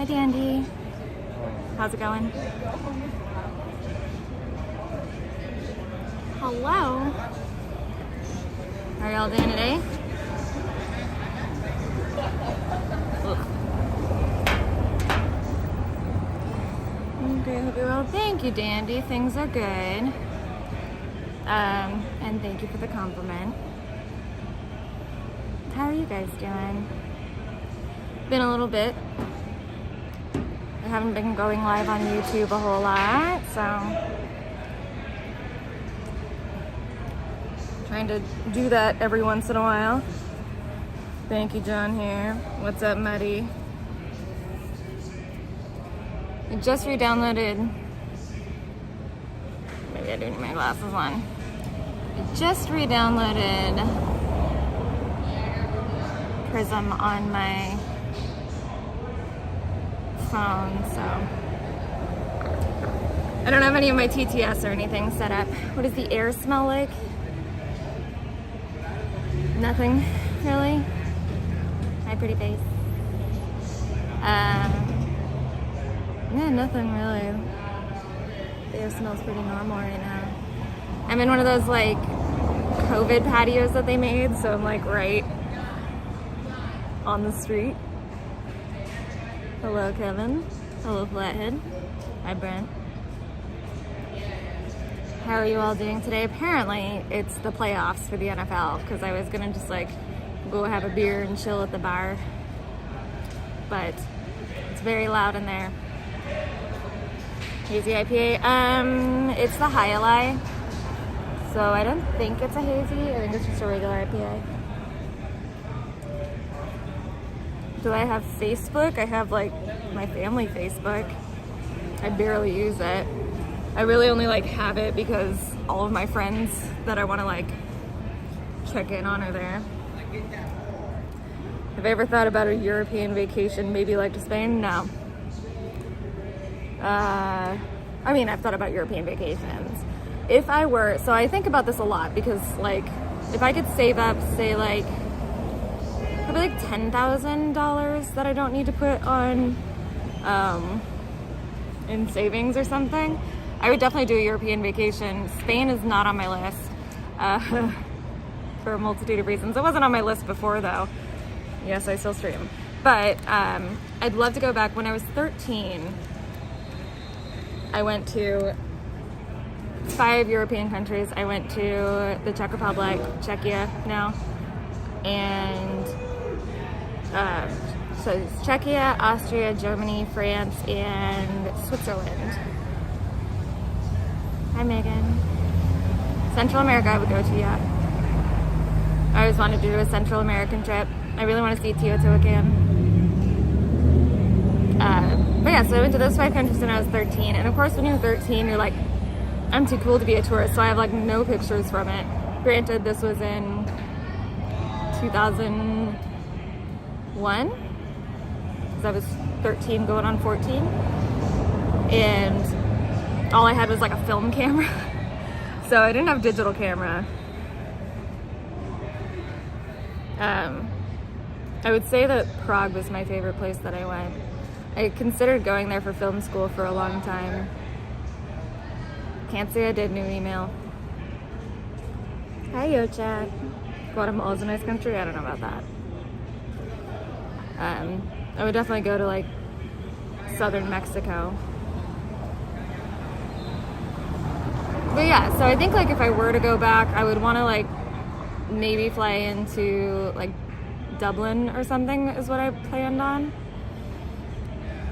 Dandy. How's it going? Hello. How are y'all doing today? Okay, hope you're well. Thank you, Dandy. Things are good. And thank you for the compliment. How are you guys doing? Been a little bit. I haven't been going live on YouTube a whole lot, so trying to do that every once in a while. Thank you, John here. What's up, Muddy? I just re-downloaded. Maybe I do need my glasses on. I just re-downloaded Prism on my phone, so I don't have any of my TTS or anything set up. What does the air smell like? Nothing, really. Hi, pretty face. Yeah, nothing really. The air smells pretty normal right now. I'm in one of those like COVID patios that they made, so I'm like right on the street. Hello, Kevin. Hello, Flathead. Hi, Brent. How are you all doing today? Apparently, it's the playoffs for the NFL, because I was gonna just like go have a beer and chill at the bar, but it's very loud in there. Hazy IPA. It's the Highlight, so I don't think it's a hazy. I think it's just a regular IPA. Do I have Facebook? I have like my family Facebook. I barely use it. I really only like have it because all of my friends that I want to like check in on are there. Have I ever thought about a European vacation, maybe like to Spain? No. I mean, I've thought about European vacations. If I were, so I think about this a lot because like, if I could save up, say like, probably like $10,000 that I don't need to put on, in savings or something, I would definitely do a European vacation. Spain is not on my list, for a multitude of reasons. It wasn't on my list before though. Yes, I still stream. But, I'd love to go back. When I was 13, I went to 5 European countries. I went to the Czech Republic, Czechia now, and so it's Czechia, Austria, Germany, France, and Switzerland. Hi, Megan. Central America I would go to, yeah. I always wanted to do a Central American trip. I really want to see Teotihuacan. But yeah, so I went to those 5 countries when I was 13. And of course, when you're 13, you're like, I'm too cool to be a tourist. So I have like no pictures from it. Granted, this was in 2001, because I was 13 going on 14. And all I had was like a film camera. So I didn't have digital camera. I would say that Prague was my favorite place that I went. I considered going there for film school for a long time. Can't say I did. New email. Hi, yo, Chad. Guatemala's a nice country. I don't know about that. I would definitely go to like southern Mexico. But yeah, so I think like if I were to go back, I would want to like maybe fly into like Dublin or something is what I planned on.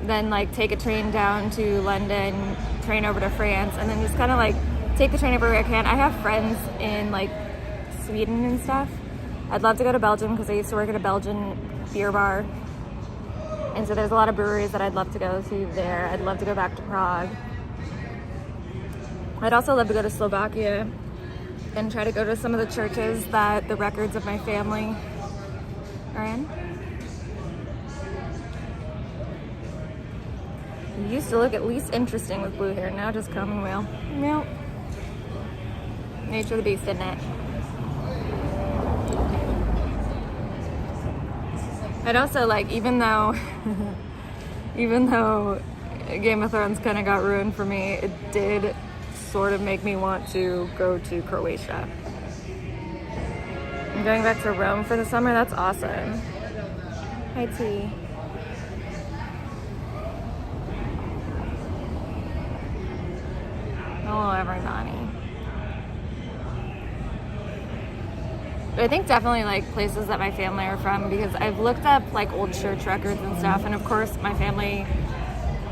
Then like take a train down to London, train over to France, and then just kind of like take the train everywhere I can. I have friends in like Sweden and stuff. I'd love to go to Belgium because I used to work at a Belgian beer bar. And so there's a lot of breweries that I'd love to go to there. I'd love to go back to Prague. I'd also love to go to Slovakia and try to go to some of the churches that the records of my family are in. You used to look at least interesting with blue hair, now just common whale. Meow. Nature of the beast, isn't it? I'd also like, even though Even though Game of Thrones kind of got ruined for me, it did sort of make me want to go to Croatia. I'm going back to Rome for the summer. That's awesome. Hi, T. Hello, everybody. But I think definitely like places that my family are from, because I've looked up like old church records and stuff, and of course my family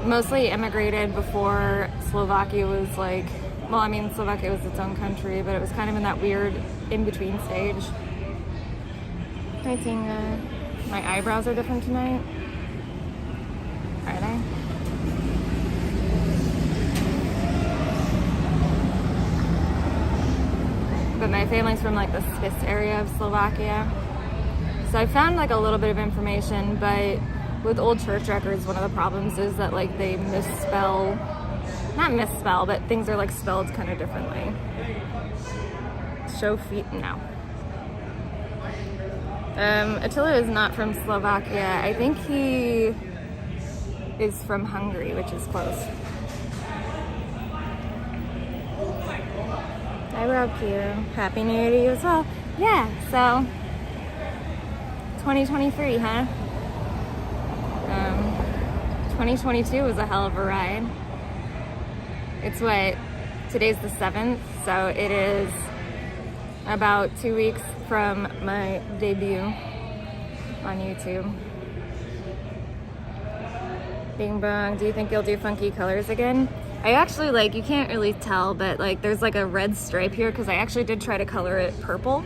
mostly immigrated before Slovakia was like, well, I mean, Slovakia was its own country, but it was kind of in that weird in-between stage. Hi, Tinga. My eyebrows are different tonight. Are they? But my family's from like the Swiss area of Slovakia. So I found like a little bit of information, but with old church records, one of the problems is that like they not misspell, but things are like spelled kind of differently. Show feet, no. Attila is not from Slovakia. I think he is from Hungary, which is close. Hi, Rob Q. Happy New Year to you as well. Yeah, so 2023, huh? 2022 was a hell of a ride. It's today's the 7th, so it is about 2 weeks from my debut on YouTube. Bing bong, do you think you'll do funky colors again? I actually, like, you can't really tell, but like there's like a red stripe here because I actually did try to color it purple.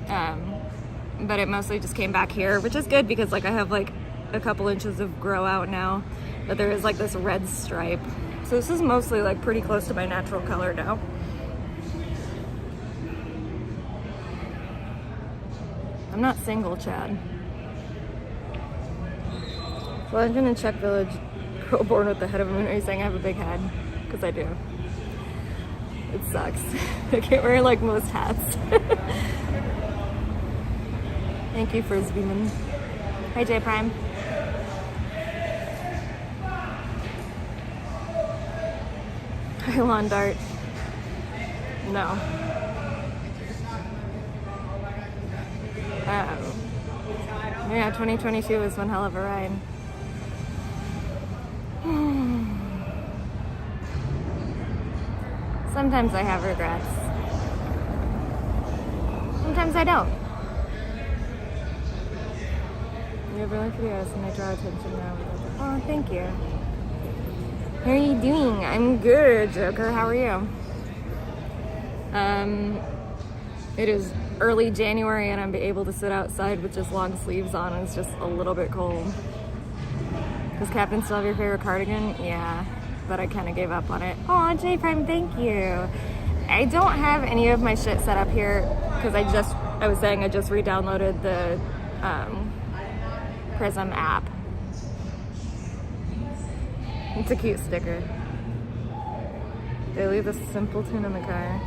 But it mostly just came back here, which is good because like I have like a couple inches of grow out now, but there is like this red stripe. So this is mostly like pretty close to my natural color now. I'm not single, Chad. Legend in Czech Village, girl born with the head of a moon. Are you saying I have a big head? Because I do. It sucks. I can't wear like most hats. Thank you, Frisbeeman. Hi, J Prime. Hi, Lawn Dart. No. Yeah, 2022 was one hell of a ride. Sometimes I have regrets. Sometimes I don't. You have really videos and I draw attention now. Oh, thank you. How are you doing? I'm good, Joker. How are you? It is early January and I'm able to sit outside with just long sleeves on and it's just a little bit cold. Does Captain still have your favorite cardigan? Yeah, but I kind of gave up on it. Aw, J Prime, thank you. I don't have any of my shit set up here because I was saying I just re-downloaded the Prism app. It's a cute sticker. They leave the simpleton in the car.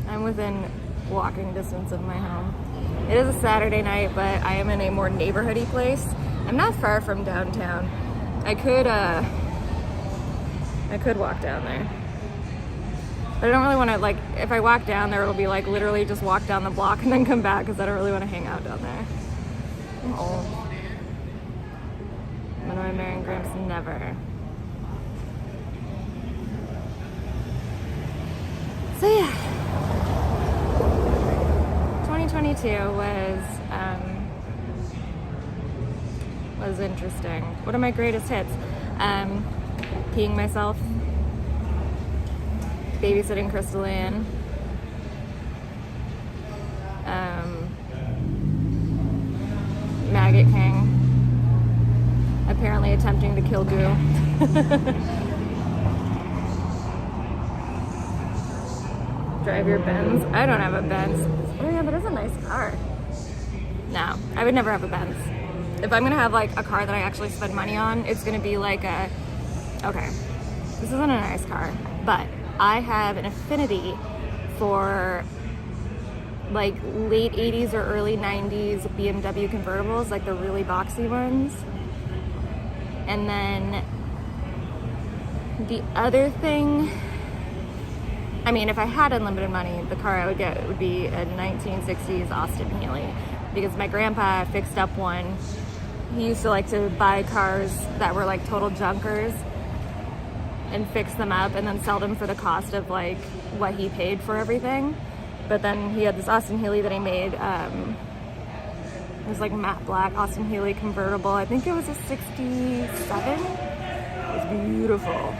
I'm within walking distance of my home. It is a Saturday night, but I am in a more neighborhoody place. I'm not far from downtown. I could walk down there. But I don't really want to, like, if I walk down there, it'll be like literally just walk down the block and then come back because I don't really want to hang out down there. I'm old. When am I marrying Gramps? Never. So yeah. 2022 was interesting. What are my greatest hits? Peeing myself, babysitting Crystal Ann, Maggot King, apparently attempting to kill Goo. Drive your Benz. I don't have a Benz. Oh yeah, but it's a nice car. No, I would never have a Benz. If I'm gonna have like a car that I actually spend money on, it's gonna be like okay, this isn't a nice car, but I have an affinity for like late 80s or early 90s BMW convertibles, like the really boxy ones. And then the other thing, I mean, if I had unlimited money, the car I would get would be a 1960s Austin Healey, because my grandpa fixed up one. He used to like to buy cars that were like total junkers and fix them up and then sell them for the cost of like what he paid for everything. But then he had this Austin Healey that he made. It was like matte black Austin Healey convertible. I think it was a 67. It was beautiful.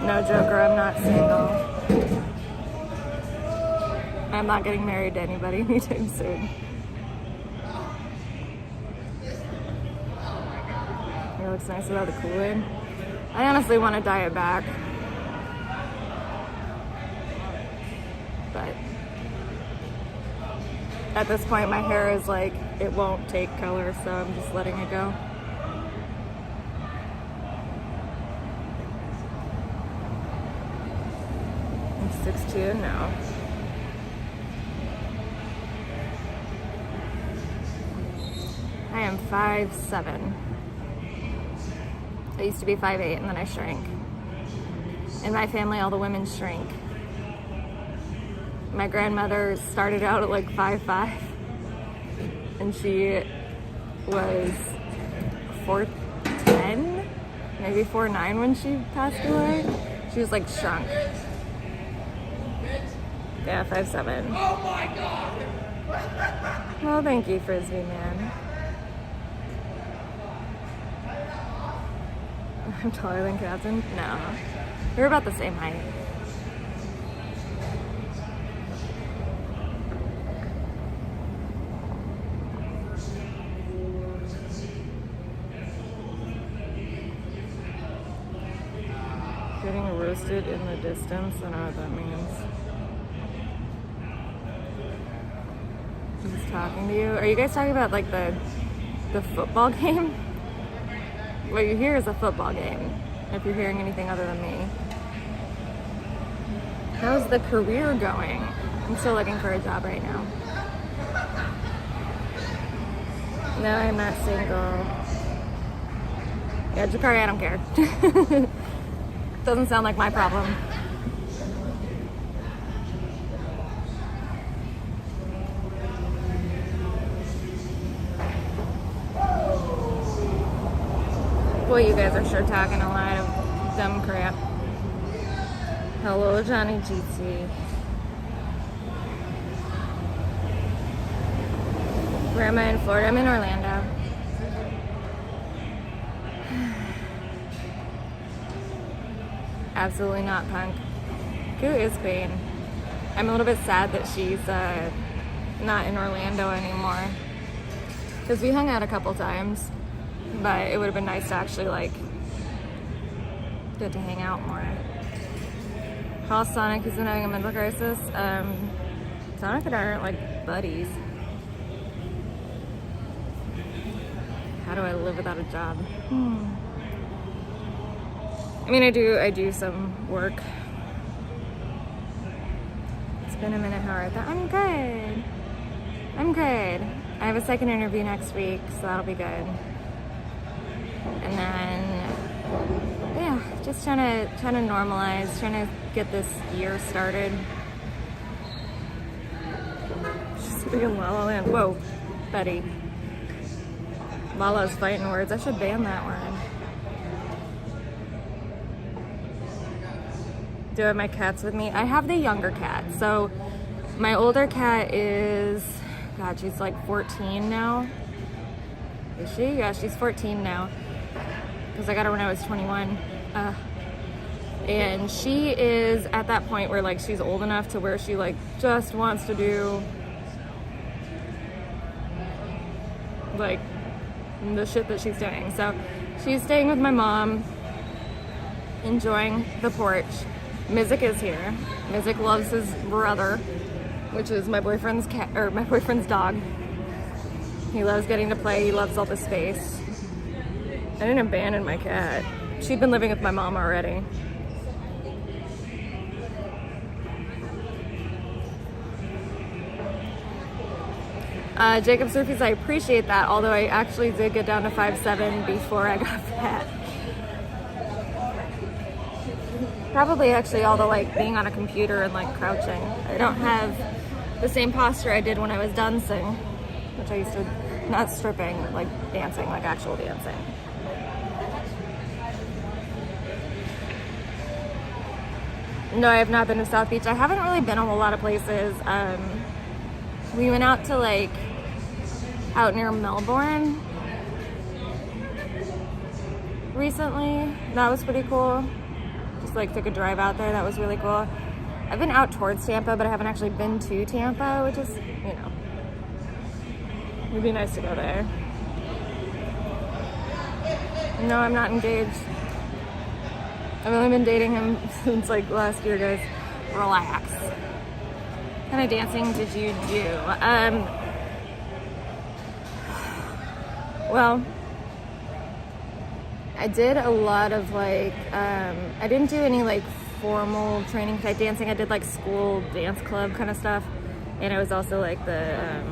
No joker, I'm not single. I'm not getting married to anybody anytime soon. It looks nice without the Kool-Aid. I honestly want to dye it back. But at this point, my hair is like, it won't take color, so I'm just letting it go. I'm 6'2" now. I am 5'7". I used to be 5'8", and then I shrank. In my family, all the women shrank. My grandmother started out at like 5'5", and she was 4'10", maybe 4'9" when she passed away. She was like shrunk. Yeah, 5'7". Oh my God! Well, thank you, Frisbee man. I'm taller than Katzen? No. We're about the same height. Getting roasted in the distance, I don't know what that means. He's talking to you. Are you guys talking about like the football game? What you hear is a football game, if you're hearing anything other than me. How's the career going? I'm still looking for a job right now. No, I'm not single. Yeah, Jakari, I don't care. Doesn't sound like my problem. Boy, you guys are sure talking a lot of dumb crap. Hello, Johnny GT. Where am I in Florida? I'm in Orlando. Absolutely not punk. Who is Queen? I'm a little bit sad that she's not in Orlando anymore. Because we hung out a couple times. But it would have been nice to actually like get to hang out more. Call Sonic, he's been having a mental crisis. Sonic and I aren't like buddies. How do I live without a job? I mean, I do some work. It's been a minute, how are you? I'm good. I'm good. I have a second interview next week, so that'll be good. And then, yeah, just trying to normalize, trying to get this year started. Just being in La La Land. Whoa, Betty. Lala's fighting words. I should ban that word. Do I have my cats with me? I have the younger cat. So my older cat is, God, she's like 14 now. Is she? Yeah, she's 14 now. Because I got her when I was 21. And she is at that point where like she's old enough to where she like just wants to do like the shit that she's doing. So she's staying with my mom, enjoying the porch. Mizik is here. Mizik loves his brother, which is my boyfriend's cat, or my boyfriend's dog. He loves getting to play. He loves all the space. I didn't abandon my cat. She'd been living with my mom already. Jacob Surfies, I appreciate that, although I actually did get down to 5'7" before I got fat. Probably actually all the like being on a computer and like crouching. I don't have the same posture I did when I was dancing, which I used to, not stripping, like dancing, like actual dancing. No, I have not been to South Beach. I haven't really been a whole lot of places. We went out to like, out near Melbourne recently. That was pretty cool. Just like took a drive out there. That was really cool. I've been out towards Tampa, but I haven't actually been to Tampa, which is, you know, it'd be nice to go there. No, I'm not engaged. I've only been dating him since like last year, guys. Relax. What kind of dancing did you do? Well, I did a lot of like, I didn't do any like formal training type dancing. I did like school dance club kind of stuff. And I was also like the,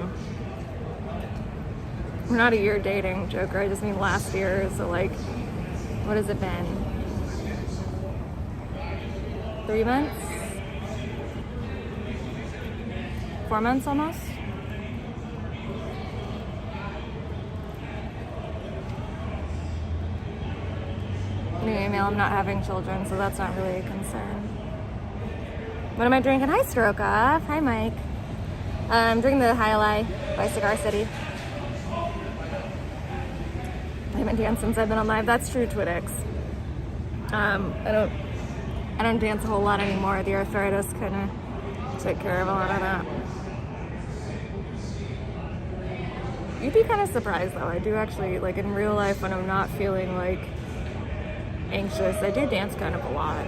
we're not a year dating, Joker. I just mean last year. So like, what has it been? 3 months? 4 months almost? New email, I'm not having children, so that's not really a concern. What am I drinking? Hi, Stroke Off. Hi, Mike. I'm drinking the High Lie by Cigar City. I haven't danced since I've been on live. That's true, Twitix. I don't dance a whole lot anymore. The arthritis kind of took care of a lot of that. You'd be kind of surprised though. I do actually, like in real life when I'm not feeling like anxious, I do dance kind of a lot.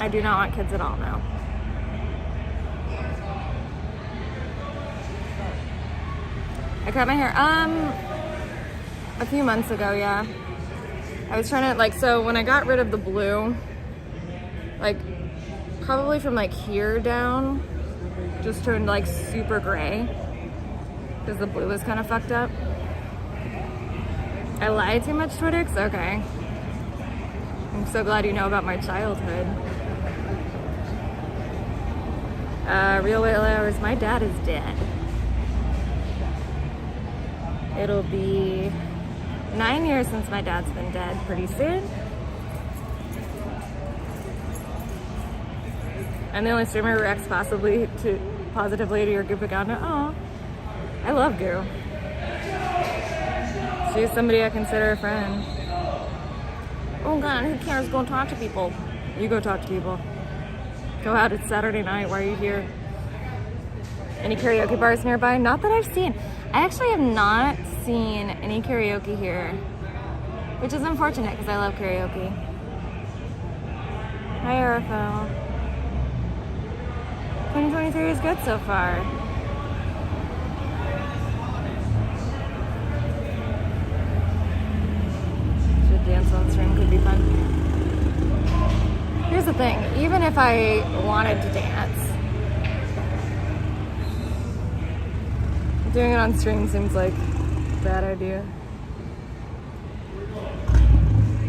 I do not want kids at all now. I cut my hair. A few months ago, yeah. I was trying to, like, so when I got rid of the blue, like, probably from, like, here down, just turned, like, super gray, because the blue was kind of fucked up. I lied too much, Twitix? Okay. I'm so glad you know about my childhood. Real Whale Hours, my dad is dead. It'll be 9 years since my dad's been dead pretty soon. I'm the only streamer who reacts positively to your Goo Paganda. Oh, I love Goo. She's somebody I consider a friend. Oh God, who cares? Go talk to people. You go talk to people. Go out, it's Saturday night. Why are you here? Any karaoke bars nearby? Not that I've seen. I actually have not seen any karaoke here, which is unfortunate because I love karaoke. Hi, RFL. 2023 is good so far. Should dance on stream, could be fun. Here's the thing, even if I wanted to dance, doing it on stream seems like a bad idea.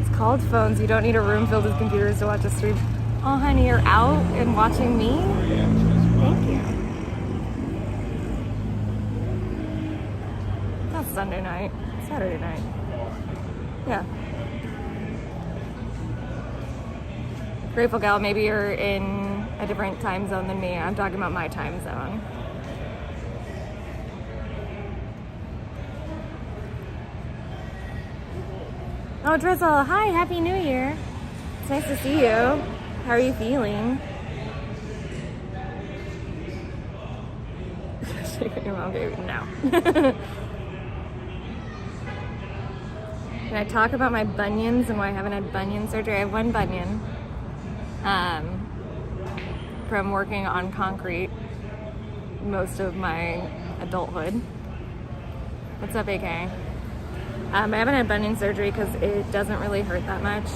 It's called phones. You don't need a room filled with computers to watch a stream. Oh, honey, you're out and watching me? Thank you. That's Sunday night. Saturday night. Yeah. Grateful Gal, maybe you're in a different time zone than me. I'm talking about my time zone. Oh, Drizzle, hi, Happy New Year. It's nice to see you. How are you feeling? Shaking your mom, baby. No. Can I talk about my bunions and why I haven't had bunion surgery? I have one bunion from working on concrete most of my adulthood. What's up, AK? I haven't had bunion surgery because it doesn't really hurt that much.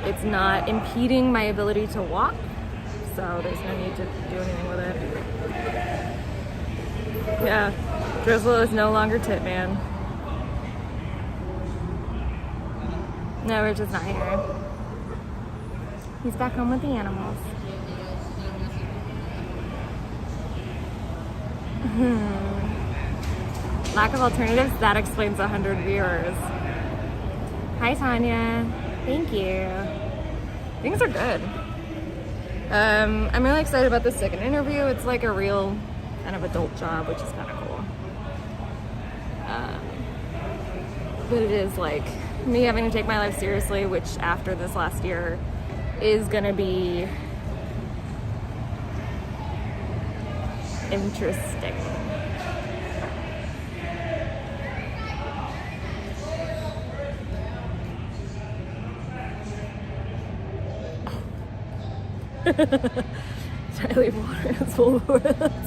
it's not impeding my ability to walk, so there's no need to do anything with it. Yeah, Drizzle is no longer Tit Man. No, Rich is not here. He's back home with the animals. Lack of alternatives, that explains 100 viewers. Hi, Tanya. Thank you. Things are good. I'm really excited about the second interview. It's like a real kind of adult job, which is kind of cool. But it is like me having to take my life seriously, which after this last year is gonna be interesting. Charlie water is full of words. That's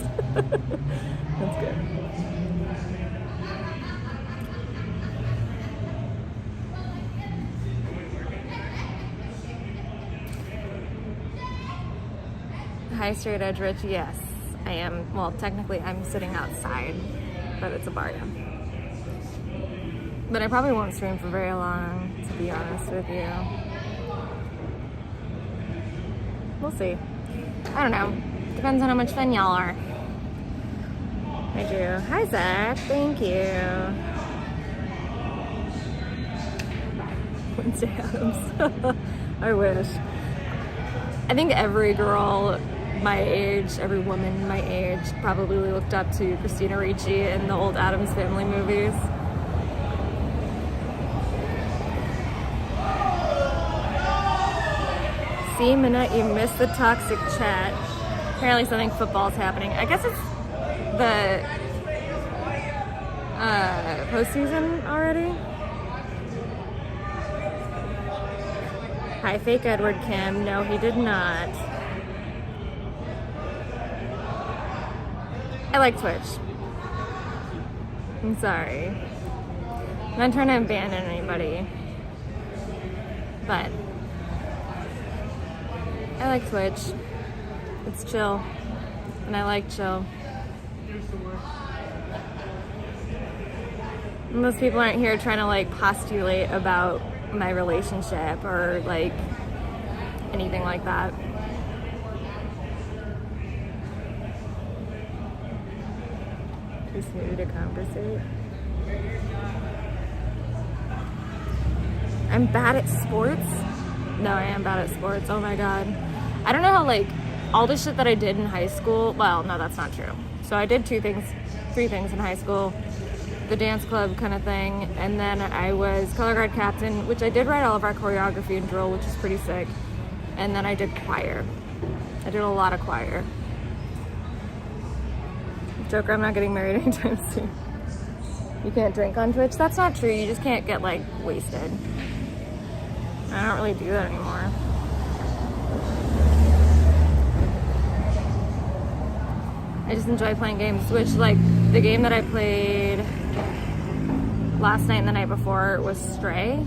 good. Hi, Straight Edge Rich. Yes, I am. Well, technically, I'm sitting outside, but it's a bar, yeah. But I probably won't stream for very long, to be honest with you. We'll see. I don't know. Depends on how much fun y'all are. I do. Hi, Zach. Thank you. Wednesday Adams. I wish. I think every girl my age, every woman my age, probably looked up to Christina Ricci in the old Addams Family movies. See, Minette, you missed the toxic chat. Apparently something football's happening. I guess it's the postseason already. Hi, fake Edward Kim. No, he did not. I like Twitch. I'm sorry. I'm not trying to abandon anybody. But I like Twitch. It's chill. And I like chill. Most people aren't here trying to like postulate about my relationship or like anything like that. Just needed to conversate. I'm bad at sports. No, I am bad at sports. Oh my god. I don't know how like all the shit that I did in high school. Well, no, that's not true. So I did three things in high school. The dance club kind of thing, and then I was color guard captain, which I did write all of our choreography and drill, which is pretty sick. And then I did choir. I did a lot of choir. Joker, I'm not getting married anytime soon. You can't drink on Twitch? That's not true. You just can't get like wasted. I don't really do that anymore. I just enjoy playing games, which like the game that I played last night and the night before was Stray.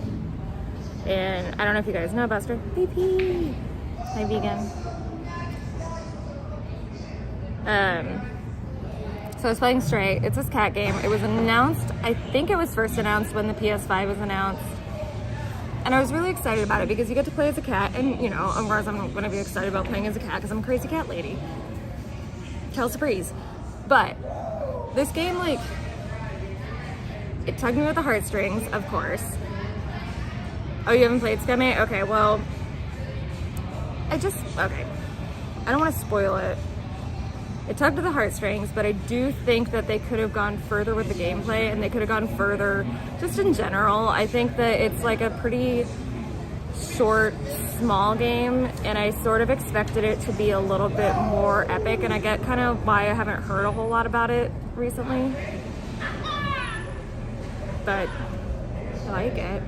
And I don't know if you guys know about Stray. VP! Hi, vegan. So I was playing Stray. It's this cat game. It was announced, I think it was first announced when the PS5 was announced. And I was really excited about it because you get to play as a cat. And, you know, of course I'm going to be excited about playing as a cat because I'm a crazy cat lady. Chelsea Breeze. But this game, like, it tugged me with the heartstrings, of course. Oh, you haven't played Scummy? Okay, well, okay. I don't want to spoil it. It tugged at the heartstrings, but I do think that they could have gone further with the gameplay, and they could have gone further just in general. I think that it's like a pretty short, small game, and I sort of expected it to be a little bit more epic, and I get kind of why I haven't heard a whole lot about it recently. But I like it.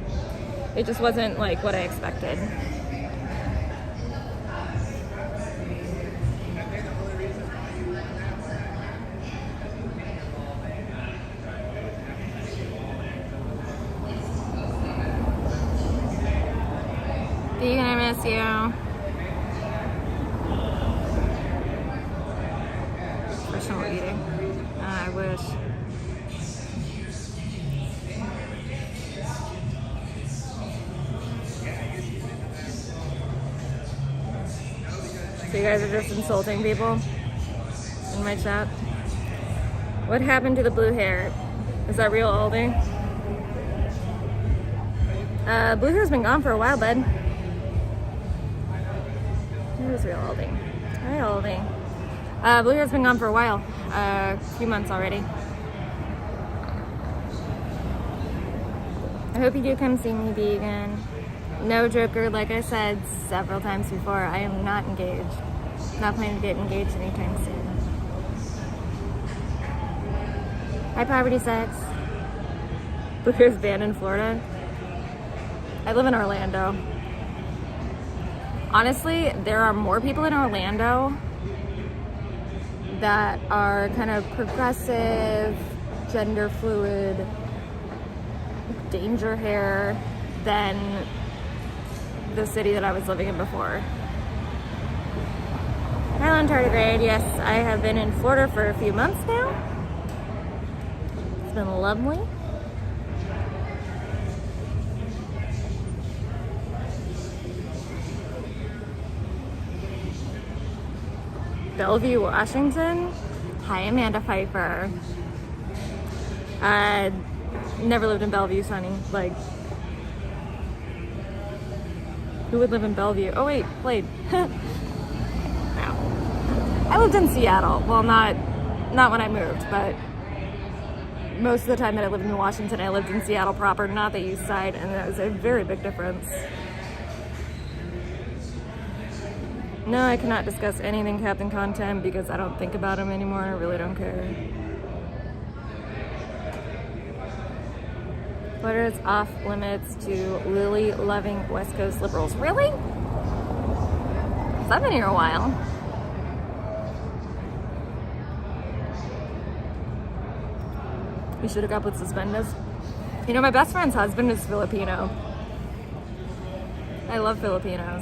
It just wasn't like what I expected. Vegan, I'm miss you. Professional eating. I wish. So you guys are just insulting people in my chat? What happened to the blue hair? Is that real, Aldi? Blue hair's been gone for a while, bud. Where's real Aldi? Hi, Aldi. Blue hair's been gone for a while. A few months already. I hope you do come see me, vegan. No, Joker, like I said several times before, I am not engaged. Not planning to get engaged anytime soon. Hi, Poverty Sex. Blue hair's banned in Florida. I live in Orlando. Honestly, there are more people in Orlando that are kind of progressive, gender fluid, danger hair than the city that I was living in before. Highland Tardigrade, yes, I have been in Florida for a few months now. It's been lovely. Bellevue, Washington. Hi, Amanda Pfeiffer. Never lived in Bellevue, Sonny. Like, who would live in Bellevue? Oh wait, played. No. I lived in Seattle. Well, not when I moved, but most of the time that I lived in Washington, I lived in Seattle proper, not the east side, and that was a very big difference. No, I cannot discuss anything Captain content because I don't think about him anymore. I really don't care. What is off limits to Lily loving West Coast liberals? Really? 'Cause I've been here a while. You should have got with suspenders. You know, my best friend's husband is Filipino. I love Filipinos.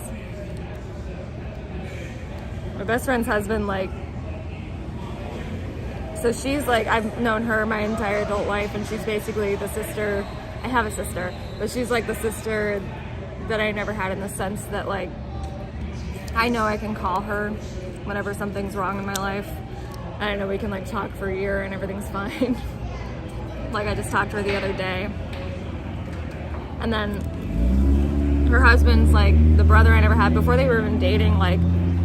My best friend's husband, like, so she's like, I've known her my entire adult life, and she's basically the sister. I have a sister, but she's like the sister that I never had, in the sense that, like, I know I can call her whenever something's wrong in my life. I know we can, like, talk for a year and everything's fine. Like, I just talked to her the other day. And then her husband's, like, the brother I never had before they were even dating. Like,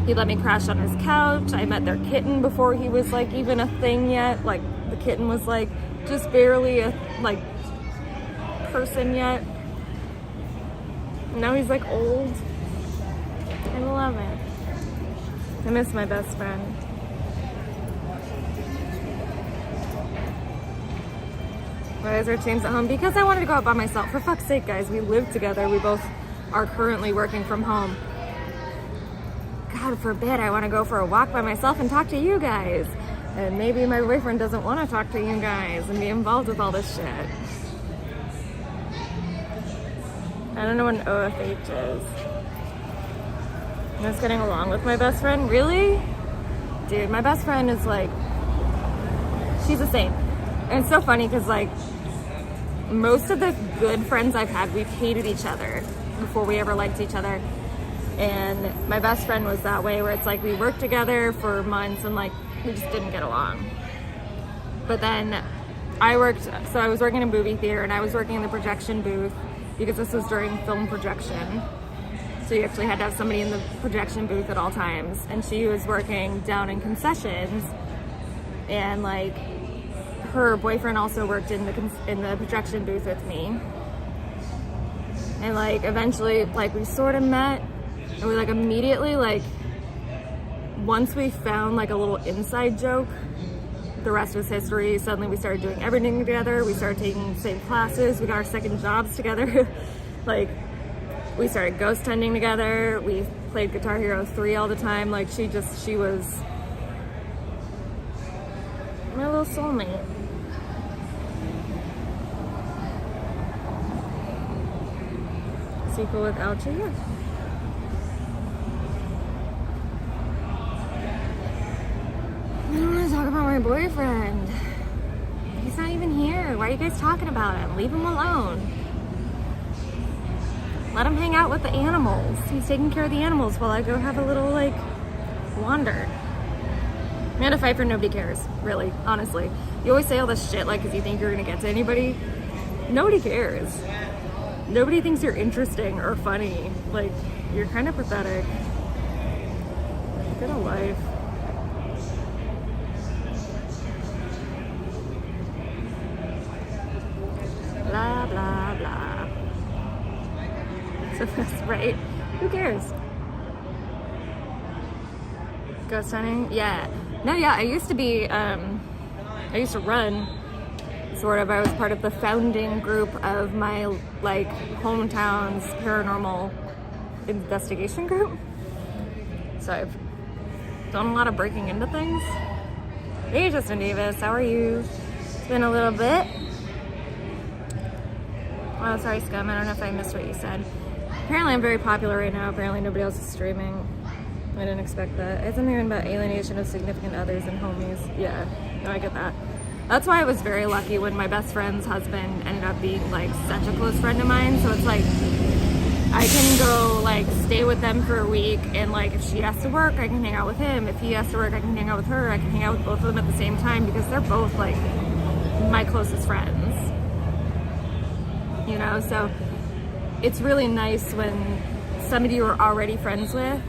he let me crash on his couch. I met their kitten before he was, like, even a thing yet. Like, the kitten was, like, just barely a, like, person yet. Now he's, like, old. I love it. I miss my best friend. Why is there James at home? Because I wanted to go out by myself. For fuck's sake, guys, we live together. We both are currently working from home. God forbid I want to go for a walk by myself and talk to you guys. And maybe my boyfriend doesn't want to talk to you guys and be involved with all this shit. I don't know what an OFH is. I'm just getting along with my best friend. Really? Dude, my best friend is like, she's a saint. And it's so funny because, like, most of the good friends I've had, we've hated each other before we ever liked each other. And my best friend was that way, where it's like we worked together for months and, like, we just didn't get along. But then I was working in a movie theater, and I was working in the projection booth because this was during film projection. So you actually had to have somebody in the projection booth at all times. And she was working down in concessions, and, like, her boyfriend also worked in the projection booth with me. And, like, eventually, like, we sort of met, and we, like, immediately, like, once we found, like, a little inside joke, the rest was history. Suddenly we started doing everything together. We started taking the same classes. We got our second jobs together. Like, we started ghost hunting together. We played Guitar Hero 3 all the time. Like, she was my little soulmate. Sequel with Alcha, yeah. my boyfriend. He's not even here. Why are you guys talking about him? Leave him alone. Let him hang out with the animals. He's taking care of the animals while I go have a little, like, wander. I'm gonna fight for nobody cares, really, honestly. You always say all this shit, like, because you think you're gonna get to anybody. Nobody cares. Nobody thinks you're interesting or funny. Like, you're kind of pathetic. Get a life. Blah, blah, blah. So that's right. Who cares? Ghost hunting? Yeah. No, yeah, I used to run, sort of. I was part of the founding group of my, like, hometown's paranormal investigation group. So I've done a lot of breaking into things. Hey, Justin Davis, how are you? It's been a little bit. Oh, sorry, Scum. I don't know if I missed what you said. Apparently I'm very popular right now. Apparently nobody else is streaming. I didn't expect that. It's something about alienation of significant others and homies. Yeah, no, I get that. That's why I was very lucky when my best friend's husband ended up being, like, such a close friend of mine. So it's like, I can go, like, stay with them for a week, and, like, if she has to work, I can hang out with him. If he has to work, I can hang out with her. I can hang out with both of them at the same time because they're both, like, my closest friends. You know, so it's really nice when somebody you're already friends with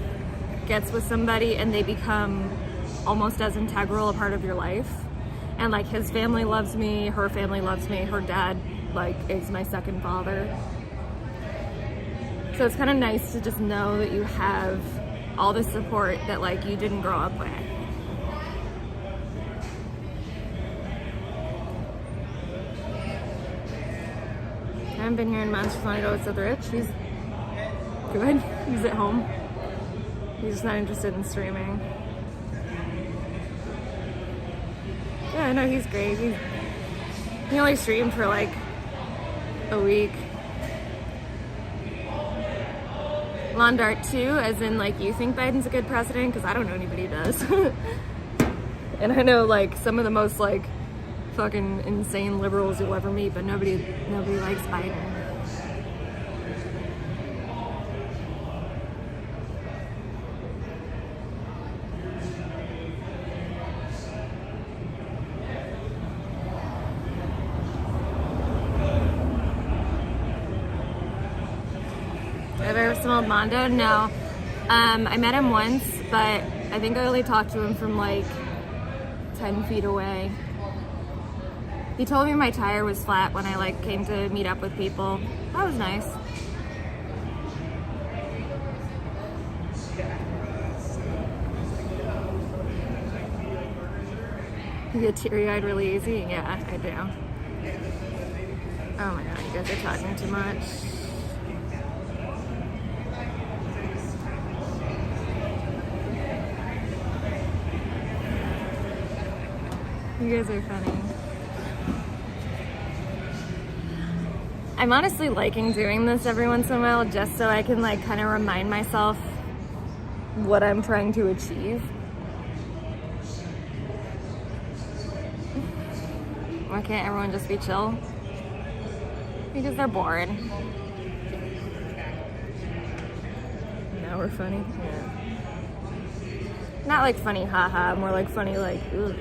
gets with somebody and they become almost as integral a part of your life. And, like, his family loves me, her family loves me, her dad, like, is my second father. So it's kind of nice to just know that you have all the support that, like, you didn't grow up with. I haven't been here in months. Just want to go with the rich. He's good. He's at home. He's just not interested in streaming. Yeah, no, he's great. He only streamed for, like, a week. Lawn dart 2, as in, like, you think Biden's a good president? Because I don't know anybody who does. And I know, like, some of the most, like, fucking insane liberals you'll ever meet, but nobody likes Biden. Have I ever smelled Mondo? No. I met him once, but I think I only talked to him from, like, 10 feet away. He told me my tire was flat when I, like, came to meet up with people. That was nice. You get teary-eyed really easy? Yeah, I do. Oh my god, you guys are talking too much. You guys are funny. I'm honestly liking doing this every once in a while just so I can, like, kind of remind myself what I'm trying to achieve. Why can't everyone just be chill? Because they're bored. Now we're funny? Yeah. Not like funny haha, more like funny like ugh.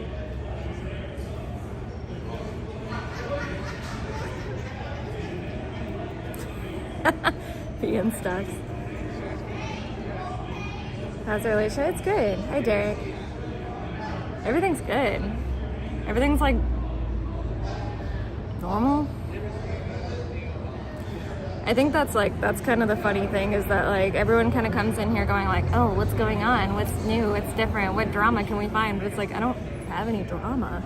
Being stuck. How's the relationship? It's good. Hi, Derek. Everything's good. Everything's, like, normal. I think that's kind of the funny thing is that, like, everyone kind of comes in here going, like, oh, what's going on? What's new? What's different? What drama can we find? But it's like, I don't have any drama.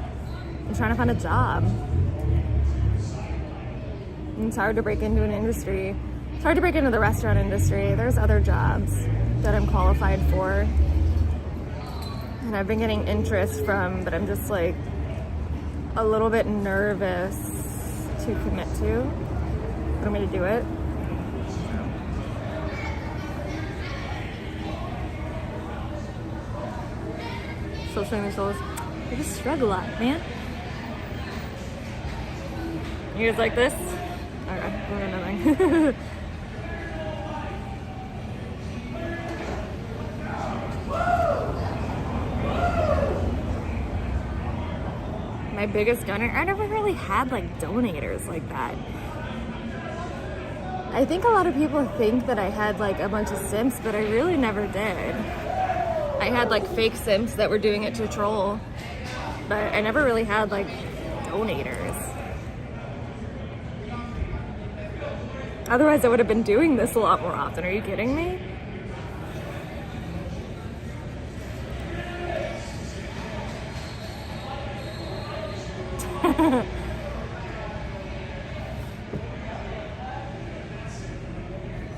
I'm trying to find a job. And it's hard to break into an industry. It's hard to break into the restaurant industry. There's other jobs that I'm qualified for. And I've been getting interest from, but I'm just, like, a little bit nervous to commit to. For me to do it. Still showing the souls. I just shrug a lot, man. You guys like this? Okay, we're nothing. My biggest donor, I never really had like donators like that. I think a lot of people think that I had like a bunch of simps, but I really never did. I had like fake simps that were doing it to troll, but I never really had like donators. Otherwise I would have been doing this a lot more often. Are you kidding me?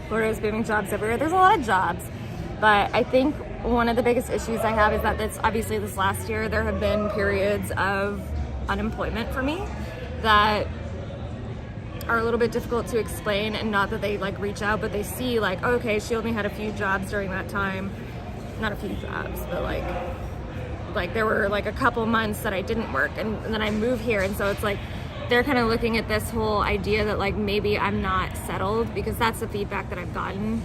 Florida's booming, jobs everywhere. There's a lot of jobs, but I think one of the biggest issues I have is that obviously this last year there have been periods of unemployment for me that are a little bit difficult to explain, and not that they like reach out, but they see like, oh, okay, she only had a few jobs during that time. Not a few jobs, but like there were like a couple months that I didn't work, and then I moved here, and so it's like they're kind of looking at this whole idea that like maybe I'm not settled, because that's the feedback that I've gotten.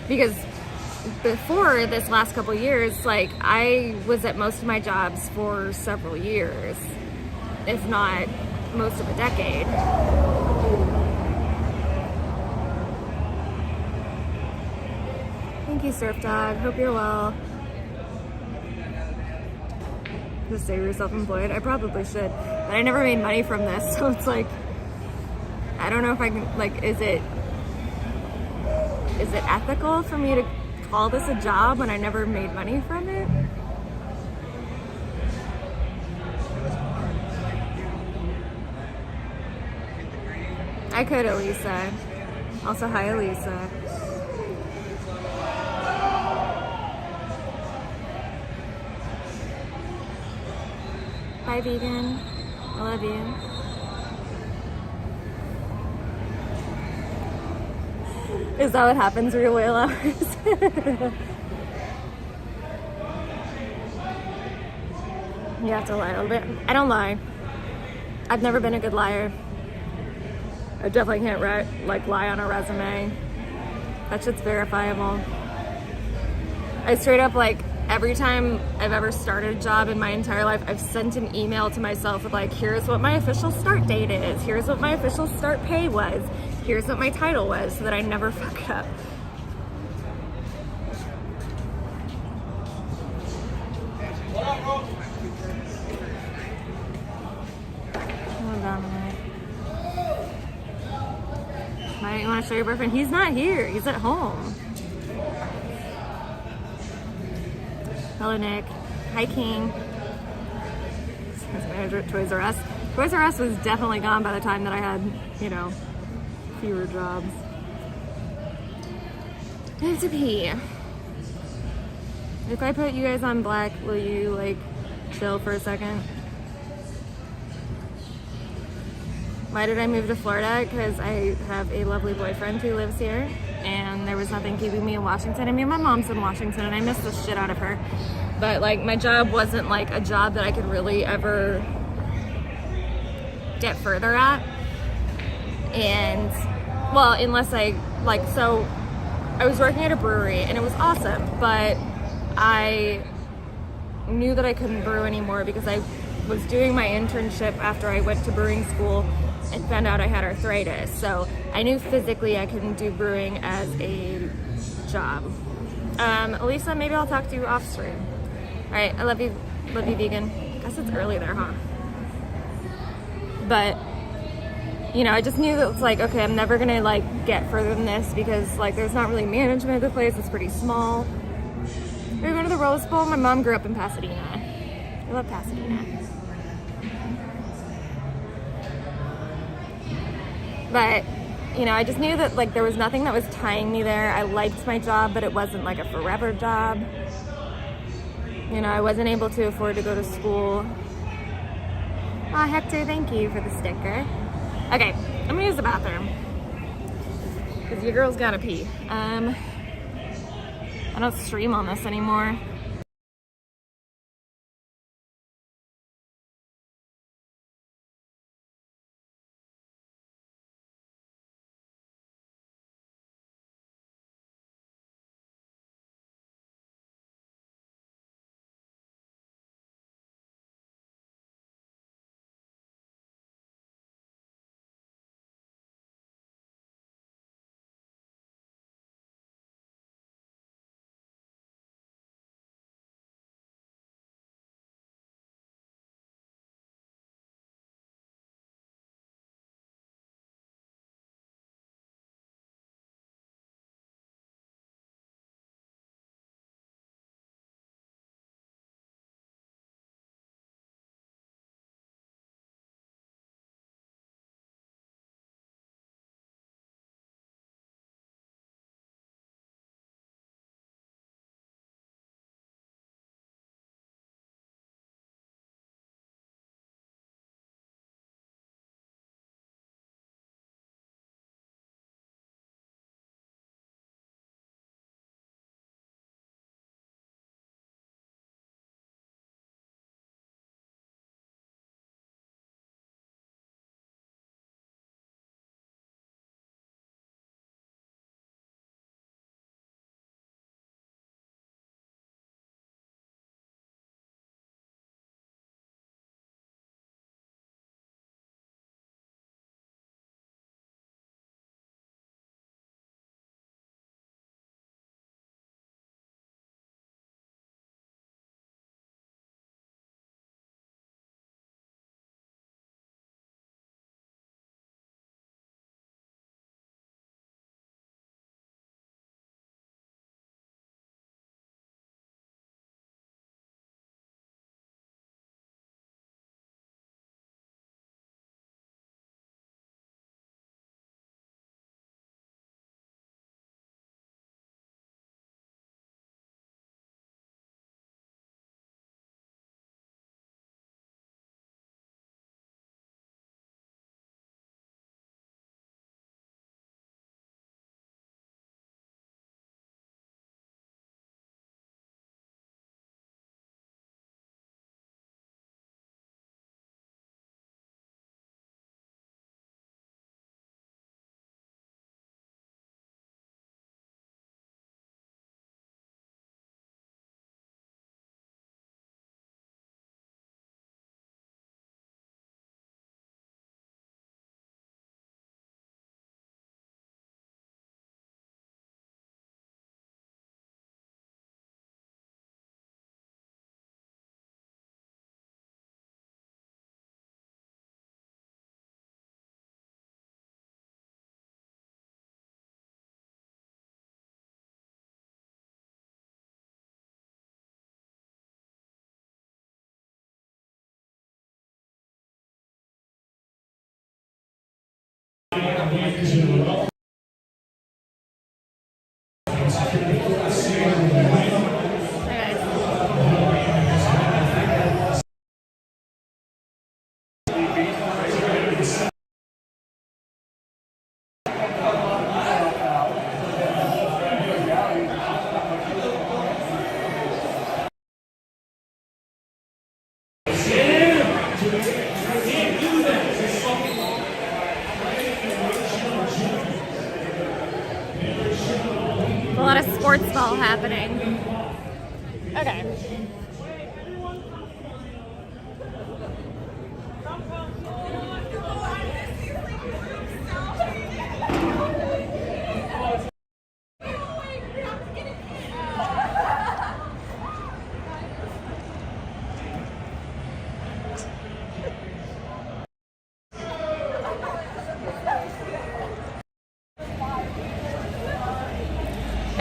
Because before this last couple years, like I was at most of my jobs for several years, if not most of a decade. Thank you, Surf Dog. Hope you're well. Just say you're self-employed. I probably should, but I never made money from this, so it's like I don't know if I can, like, is it ethical for me to call this a job when I never made money from it? I could, Elisa. Also, hi, Elisa. Hi, vegan. I love you. Is that what happens for your whale hours? You have to lie a little bit. I don't lie. I've never been a good liar. I definitely can't lie on a resume. That shit's verifiable. I straight up, like, every time I've ever started a job in my entire life, I've sent an email to myself with like, here's what my official start date is, here's what my official start pay was, here's what my title was, so that I never fuck up. Oh, Dominic. Why don't you want to show your boyfriend? He's not here, he's at home. Hello, Nick. Hi, King. As manager at Toys R Us. Toys R Us was definitely gone by the time that I had, you know, fewer jobs. I have to pee. If I put you guys on black, will you, like, chill for a second? Why did I move to Florida? Because I have a lovely boyfriend who lives here, and there was nothing keeping me in Washington. I mean, my mom's in Washington, and I miss the shit out of her. But, like, my job wasn't, like, a job that I could really ever get further at. And, well, unless I, like, so I was working at a brewery, and it was awesome, but I knew that I couldn't brew anymore because I was doing my internship after I went to brewing school and found out I had arthritis. So I knew physically I couldn't do brewing as a job. Elisa, maybe I'll talk to you off stream. All right, I love you vegan. I guess it's early there, huh? But, you know, I just knew that it's like, okay, I'm never gonna like get further than this because like there's not really management of the place, it's pretty small. We're going to the Rose Bowl. My mom grew up in Pasadena. I love Pasadena. But, you know, I just knew that like there was nothing that was tying me there. I liked my job, but it wasn't like a forever job. You know, I wasn't able to afford to go to school. Oh, Hector, thank you for the sticker. Okay, I'm gonna use the bathroom. Because your girl's gotta pee. I don't stream on this anymore.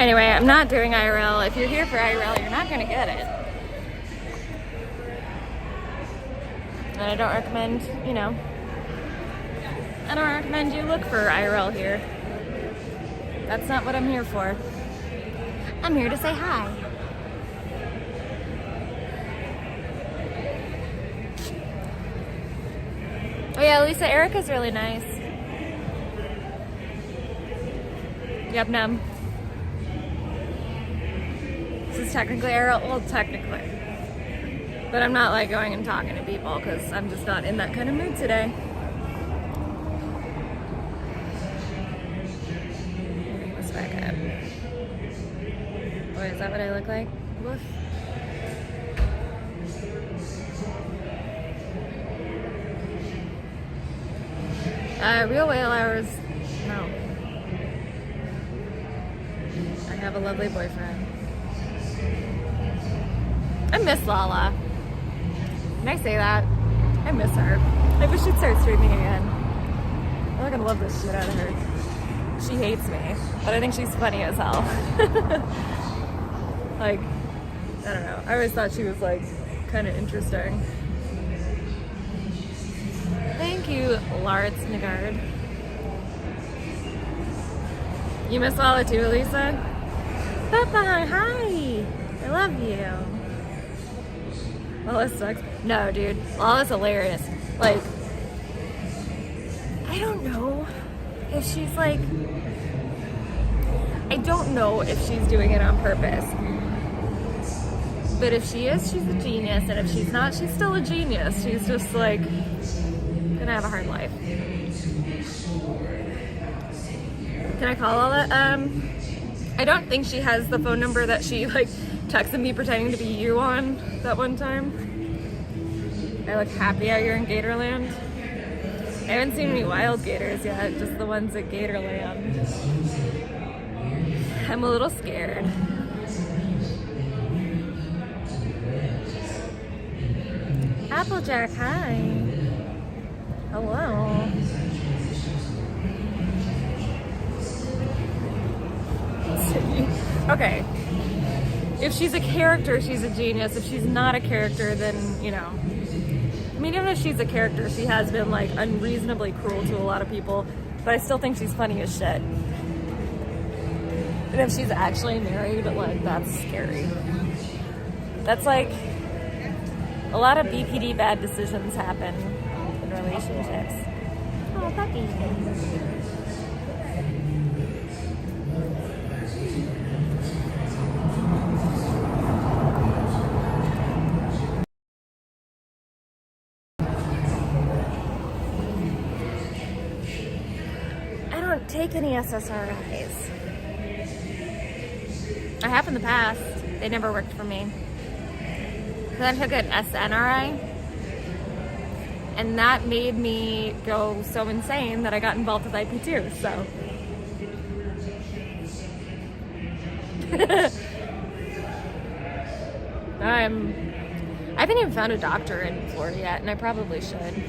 Anyway, I'm not doing IRL. If you're here for IRL, you're not gonna get it. And I don't recommend, you know, I don't recommend you look for IRL here. That's not what I'm here for. I'm here to say hi. Oh yeah, Lisa Erica's really nice. Yep, num. This is technically IRL, well, technically. But I'm not like going and talking to people because I'm just not in that kind of mood today. Bring this back up. Boy, is that what I look like? Woof. Real whale hours, no. I have a lovely boyfriend. I miss Lala. Can I say that? I miss her. I wish she'd start streaming again. I'm not gonna love this shit out of her. She hates me, but I think she's funny as hell. Like, I don't know. I always thought she was like kind of interesting. Thank you, Lars Nagard. You miss Lala too, Elisa? Papa, hi! I love you. Lala sucks. No, dude. Lala's hilarious. Like, I don't know if she's like... I don't know if she's doing it on purpose. But if she is, she's a genius. And if she's not, she's still a genius. She's just like... gonna have a hard life. Can I call Lala? I don't think she has the phone number that she like texted me pretending to be you on that one time. I look happy out here in Gatorland. I haven't seen any wild gators yet, just the ones at Gatorland. I'm a little scared. Applejack, hi. Hello. Okay. If she's a character, she's a genius. If she's not a character, then, you know. I mean, even if she's a character, she has been, like, unreasonably cruel to a lot of people. But I still think she's funny as shit. And if she's actually married, like, that's scary. That's like, a lot of BPD bad decisions happen in relationships. Oh, puppy. I don't take any SSRIs. I have in the past. They never worked for me. Then I took an SNRI, and that made me go so insane that I got involved with IP2, so. I haven't even found a doctor in Florida yet, and I probably should.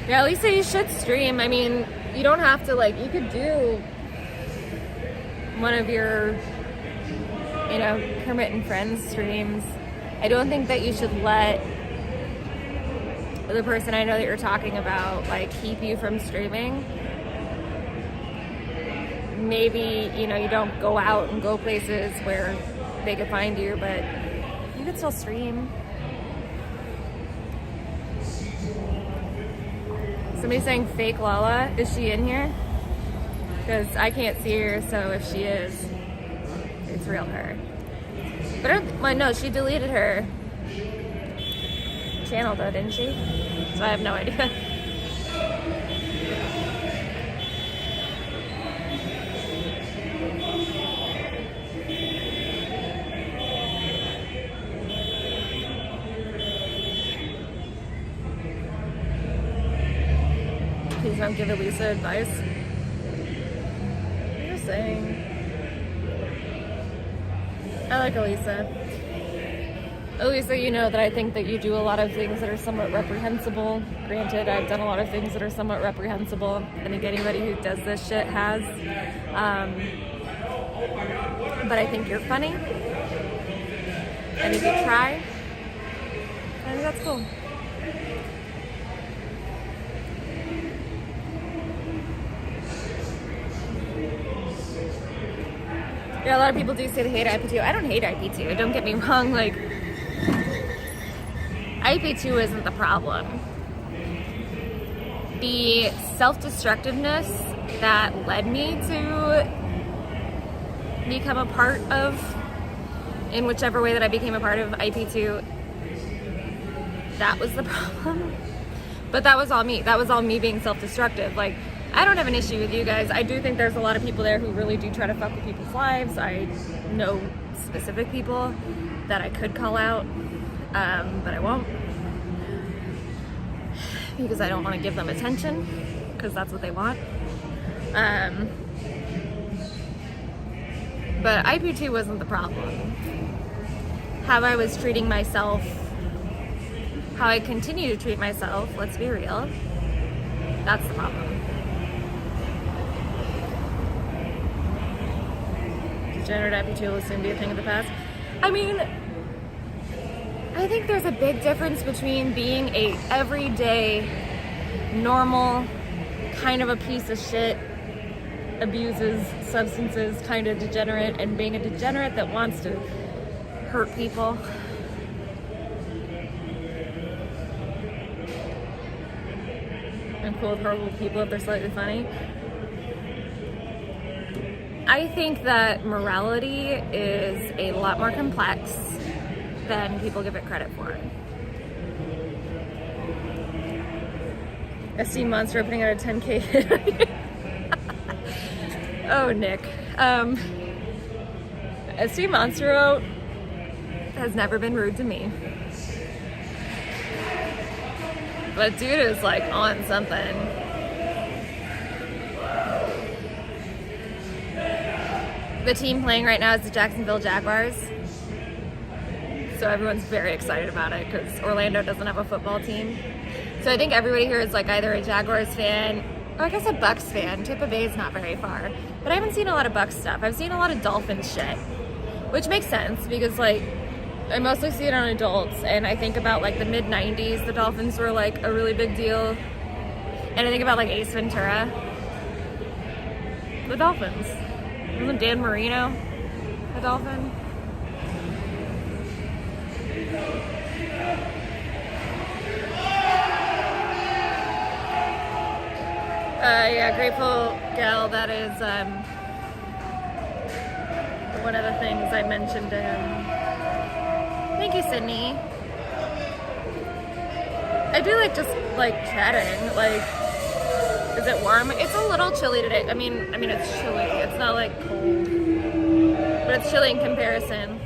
Yeah, Lisa, you should stream. I mean, you don't have to, like, you could do one of your, you know, Kermit and Friends streams. I don't think that you should let the person I know that you're talking about, like, keep you from streaming. Maybe, you know, you don't go out and go places where they could find you, but you could still stream. Somebody's saying fake Lala. Is she in here? Because I can't see her, so if she is, it's real her. But well, no, she deleted her channel though, didn't she? So I have no idea. Please don't give Elisa advice. I'm just saying. I like Elisa. Elisa, you know that I think that you do a lot of things that are somewhat reprehensible. Granted, I've done a lot of things that are somewhat reprehensible. I think anybody who does this shit has. But I think you're funny. And if you try, I think that's cool. Yeah, a lot of people do say they hate IP2. I don't hate IP2. Don't get me wrong. Like, IP2 isn't the problem. The self-destructiveness that led me to become a part of, in whichever way that I became a part of IP2, that was the problem. But that was all me. That was all me being self-destructive. Like, I don't have an issue with you guys. I do think there's a lot of people there who really do try to fuck with people's lives. I know specific people that I could call out, but I won't. Because I don't want to give them attention, because that's what they want. But IP2 wasn't the problem. How I was treating myself, how I continue to treat myself, let's be real, that's the problem. Degenerate IP2 will soon be a thing of the past. I mean, I think there's a big difference between being a everyday, normal, kind of a piece of shit, abuses substances kind of degenerate, and being a degenerate that wants to hurt people. I'm cool with horrible people if they're slightly funny. I think that morality is a lot more complex than people give it credit for. Esteemed Monster putting out a 10K hit. Oh, Nick. Esteemed Monster has never been rude to me. But dude is like on something. The team playing right now is the Jacksonville Jaguars. So everyone's very excited about it because Orlando doesn't have a football team. So I think everybody here is like either a Jaguars fan, or I guess a Bucks fan. Tampa Bay is not very far. But I haven't seen a lot of Bucks stuff. I've seen a lot of Dolphins shit, which makes sense because like I mostly see it on adults, and I think about like the mid-90s, the Dolphins were like a really big deal. And I think about like Ace Ventura. The Dolphins. Wasn't Dan Marino a Dolphin? Yeah, Grateful Gal, that is one of the things I mentioned to him. Thank you, Sydney. I do like just like chatting, like, is it warm? It's a little chilly today. I mean it's chilly. It's not like cold, but it's chilly in comparison.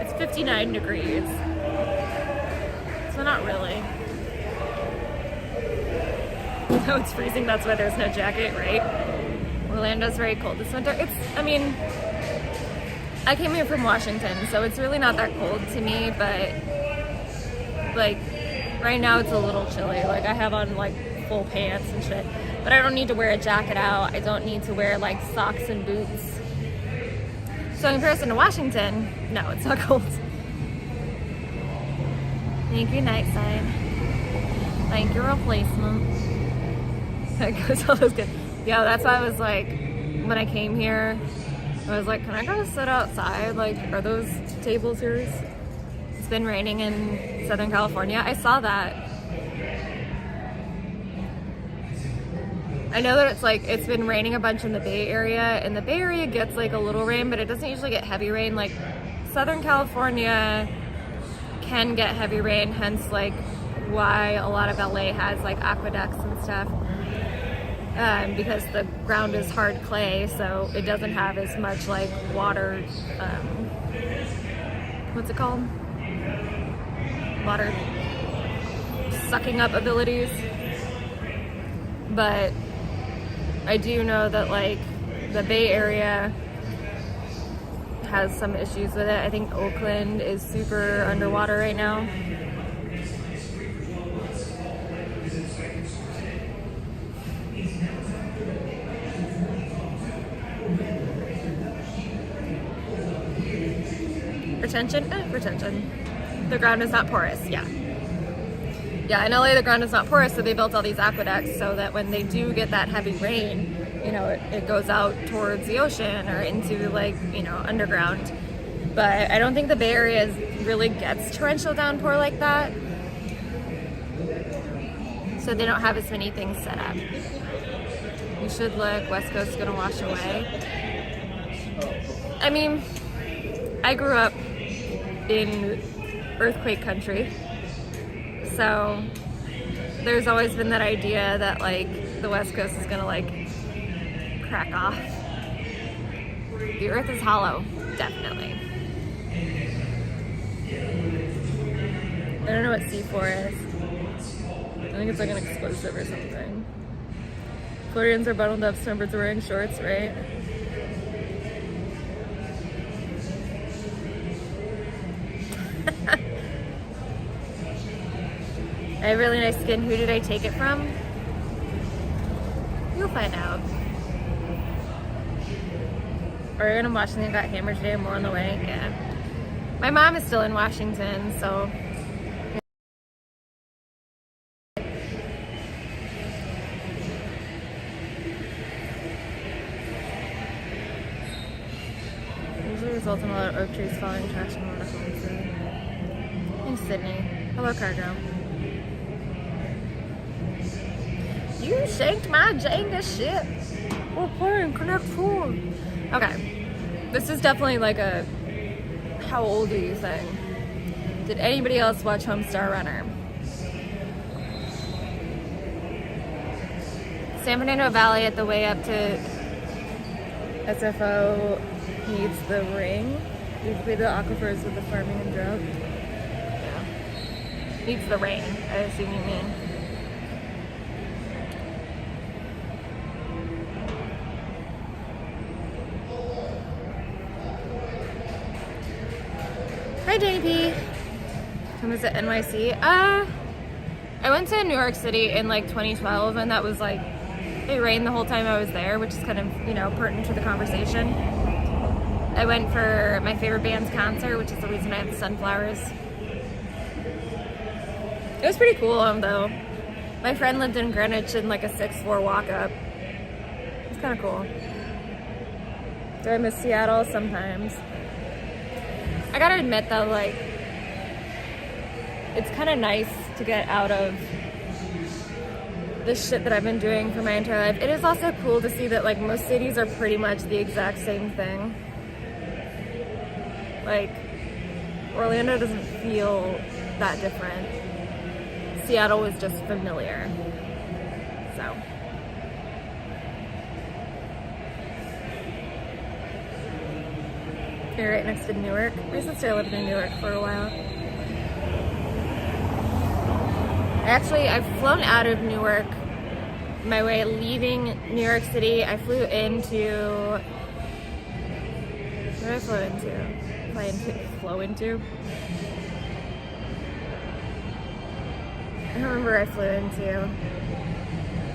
It's 59 degrees, so not really. No, it's freezing. That's why there's no jacket, right? Orlando's very cold this winter. I came here from Washington, so it's really not that cold to me, but like right now it's a little chilly. Like I have on like full pants and shit, but I don't need to wear a jacket out. I don't need to wear like socks and boots. So in comparison to Washington, no, it's not cold. Thank you, Nightside. Thank you, replacement. That goes all those good. Yeah, that's why I was like, when I came here, I was like, can I go sit outside? Like, are those tables yours? It's been raining in Southern California. I saw that. I know that it's like, it's been raining a bunch in the Bay Area, and the Bay Area gets like a little rain, but it doesn't usually get heavy rain. Like, Southern California can get heavy rain, hence like why a lot of LA has like aqueducts and stuff. Because the ground is hard clay, so it doesn't have as much like water, what's it called? Water sucking up abilities. But I do know that like the Bay Area has some issues with it. I think Oakland is super underwater right now. Retention? Retention. The ground is not porous, yeah. Yeah, in LA the ground is not porous, so they built all these aqueducts so that when they do get that heavy rain, you know, it goes out towards the ocean or into, like, you know, underground. But I don't think the Bay Area really gets torrential downpour like that. So they don't have as many things set up. You should look, West Coast's gonna wash away. I mean, I grew up in earthquake country, so there's always been that idea that like the West Coast is gonna like crack off. The earth is hollow, definitely. I don't know what C4 is. I think it's like an explosive or something. Floridians are bundled up, snowbirds are wearing shorts, right? I have really nice skin. Who did I take it from? You'll find out. Oregon and Washington got hammered today. More on the way. Yeah. My mom is still in Washington, so. Usually results in a lot of oak trees falling, trash, and water falling through. In Sydney. Hello, cargo. You shanked my Jenga ship. We're playing Connect 4. Okay. This is definitely like a how old are you thing. Did anybody else watch Homestar Runner? San Fernando Valley at the way up to SFO needs the ring. Usually the aquifers with the farming and drought. Yeah. Needs the rain, I assume you mean. Hi, JP. Come visit NYC. I went to New York City in like 2012, and that was like, it rained the whole time I was there, which is kind of, you know, pertinent to the conversation. I went for my favorite band's concert, which is the reason I have the sunflowers. It was pretty cool, though. My friend lived in Greenwich in like a 6-floor walk-up. It's kind of cool. Do I miss Seattle? Sometimes. I gotta admit though, like, it's kind of nice to get out of this shit that I've been doing for my entire life. It is also cool to see that like most cities are pretty much the exact same thing. Like, Orlando doesn't feel that different. Seattle was just familiar. So. You're right next to Newark. My sister lived in Newark for a while. I've flown out of Newark. My way leaving New York City, I flew into. Where did I flow into? Flow into? I don't remember where I flew into,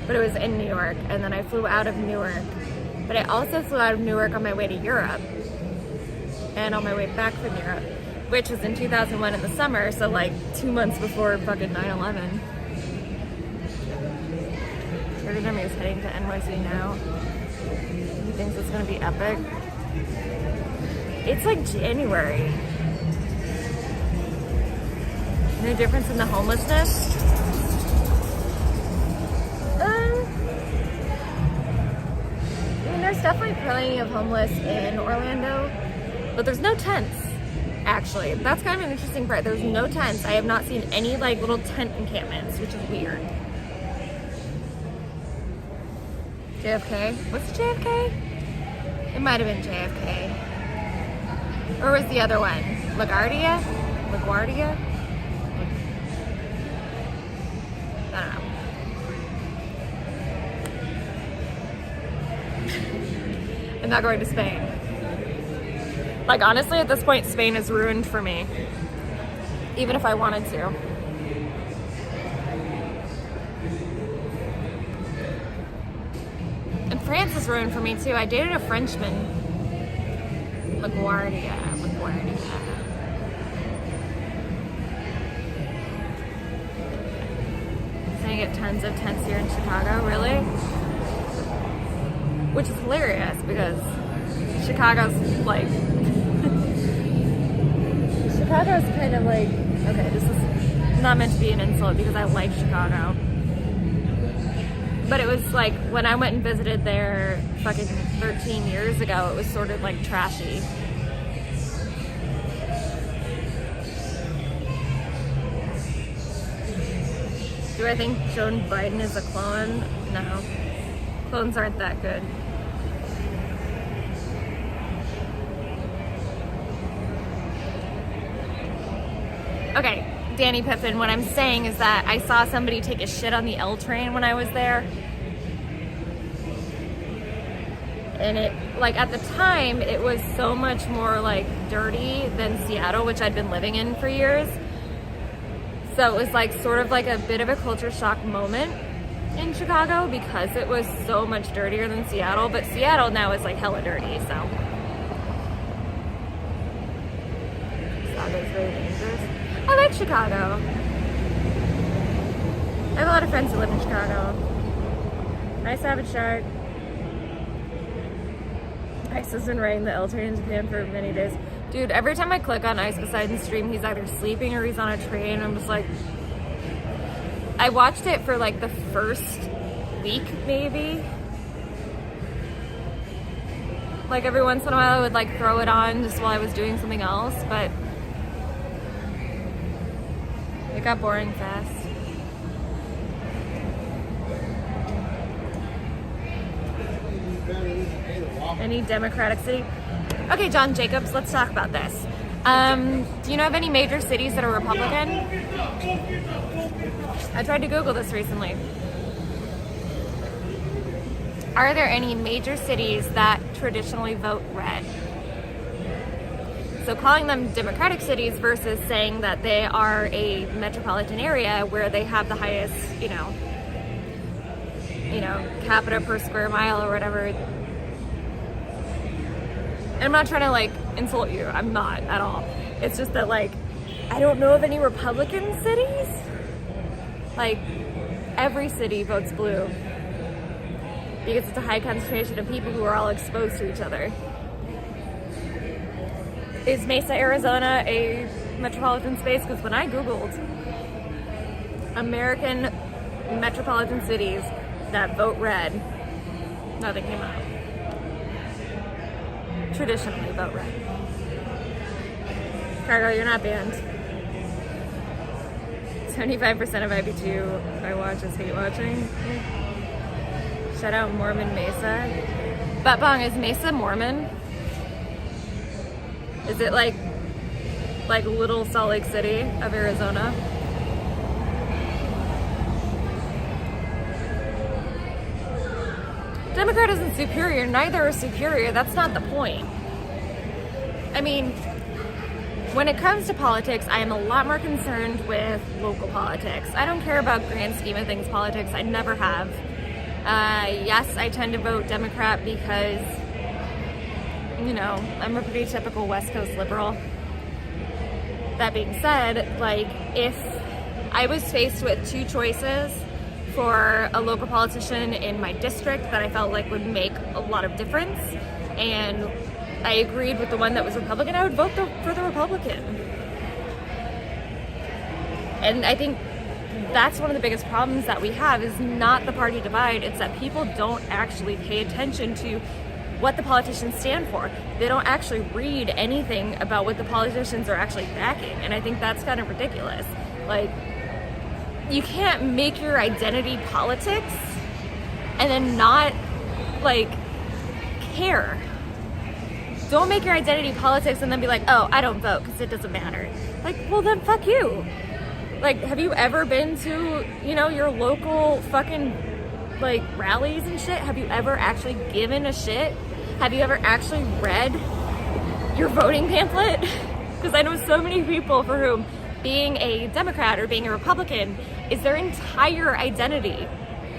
but it was in New York, and then I flew out of Newark. But I also flew out of Newark on my way to Europe. And on my way back from Europe, which was in 2001 in the summer, so like 2 months before fucking 9/11. Every time he was heading to NYC now, he thinks it's gonna be epic. It's like January. No difference in the homelessness? I mean, there's definitely plenty of homeless in Orlando. But there's no tents, actually. That's kind of an interesting part. There's no tents. I have not seen any like little tent encampments, which is weird. JFK? What's JFK? It might have been JFK. Or was the other one? LaGuardia? LaGuardia? I don't know. I'm not going to Spain. Like, honestly, at this point, Spain is ruined for me. Even if I wanted to. And France is ruined for me, too. I dated a Frenchman. LaGuardia. Saying get tons of tents here in Chicago, really? Which is hilarious because Chicago's like Chicago's kind of like, okay, this is not meant to be an insult because I like Chicago. But it was like when I went and visited there fucking 13 years ago, it was sort of like trashy. Do I think Joe Biden is a clone? No. Clones aren't that good. Okay, Danny Pippin, what I'm saying is that I saw somebody take a shit on the L train when I was there. And it, like, at the time, it was so much more, like, dirty than Seattle, which I'd been living in for years. So it was, like, sort of like a bit of a culture shock moment in Chicago because it was so much dirtier than Seattle. But Seattle now is, like, hella dirty, so. Chicago's very dangerous. I like Chicago. I have a lot of friends who live in Chicago. Nice Savage Shark. Ice has been riding the L train in Japan for many days. Dude, every time I click on Ice Poseidon's stream, he's either sleeping or he's on a train. I'm just like... I watched it for like the first week, maybe. Like every once in a while I would like throw it on just while I was doing something else, but... it got boring fast. Any Democratic city? Okay, John Jacobs, let's talk about this. Do you know of any major cities that are Republican? I tried to Google this recently. Are there any major cities that traditionally vote red? So calling them Democratic cities versus saying that they are a metropolitan area where they have the highest, you know, capita per square mile or whatever. And I'm not trying to like insult you. I'm not at all. It's just that like, I don't know of any Republican cities. Like every city votes blue because it's a high concentration of people who are all exposed to each other. Is Mesa, Arizona a metropolitan space? Because when I Googled American metropolitan cities that vote red, nothing came up. Traditionally vote red. Cargo, you're not banned. 75% of IB2 I watch is hate watching. Shout out Mormon Mesa. But Bong, is Mesa Mormon? Is it like Little Salt Lake City of Arizona? Democrat isn't superior, neither is superior. That's not the point. I mean, when it comes to politics, I am a lot more concerned with local politics. I don't care about grand scheme of things politics. I never have. Yes, I tend to vote Democrat because, you know, I'm a pretty typical West Coast liberal. That being said, like, if I was faced with two choices for a local politician in my district that I felt like would make a lot of difference, and I agreed with the one that was Republican, I would vote for the Republican. And I think that's one of the biggest problems that we have is not the party divide, it's that people don't actually pay attention to what the politicians stand for. They don't actually read anything about what the politicians are actually backing, and I think that's kind of ridiculous. Like, you can't make your identity politics and then not, like, care. Don't make your identity politics and then be like, oh, I don't vote because it doesn't matter. Like, well, then fuck you. Like, have you ever been to, you know, your local fucking, like, rallies and shit? Have you ever actually given a shit? Have you ever actually read your voting pamphlet? Because I know so many people for whom being a Democrat or being a Republican is their entire identity.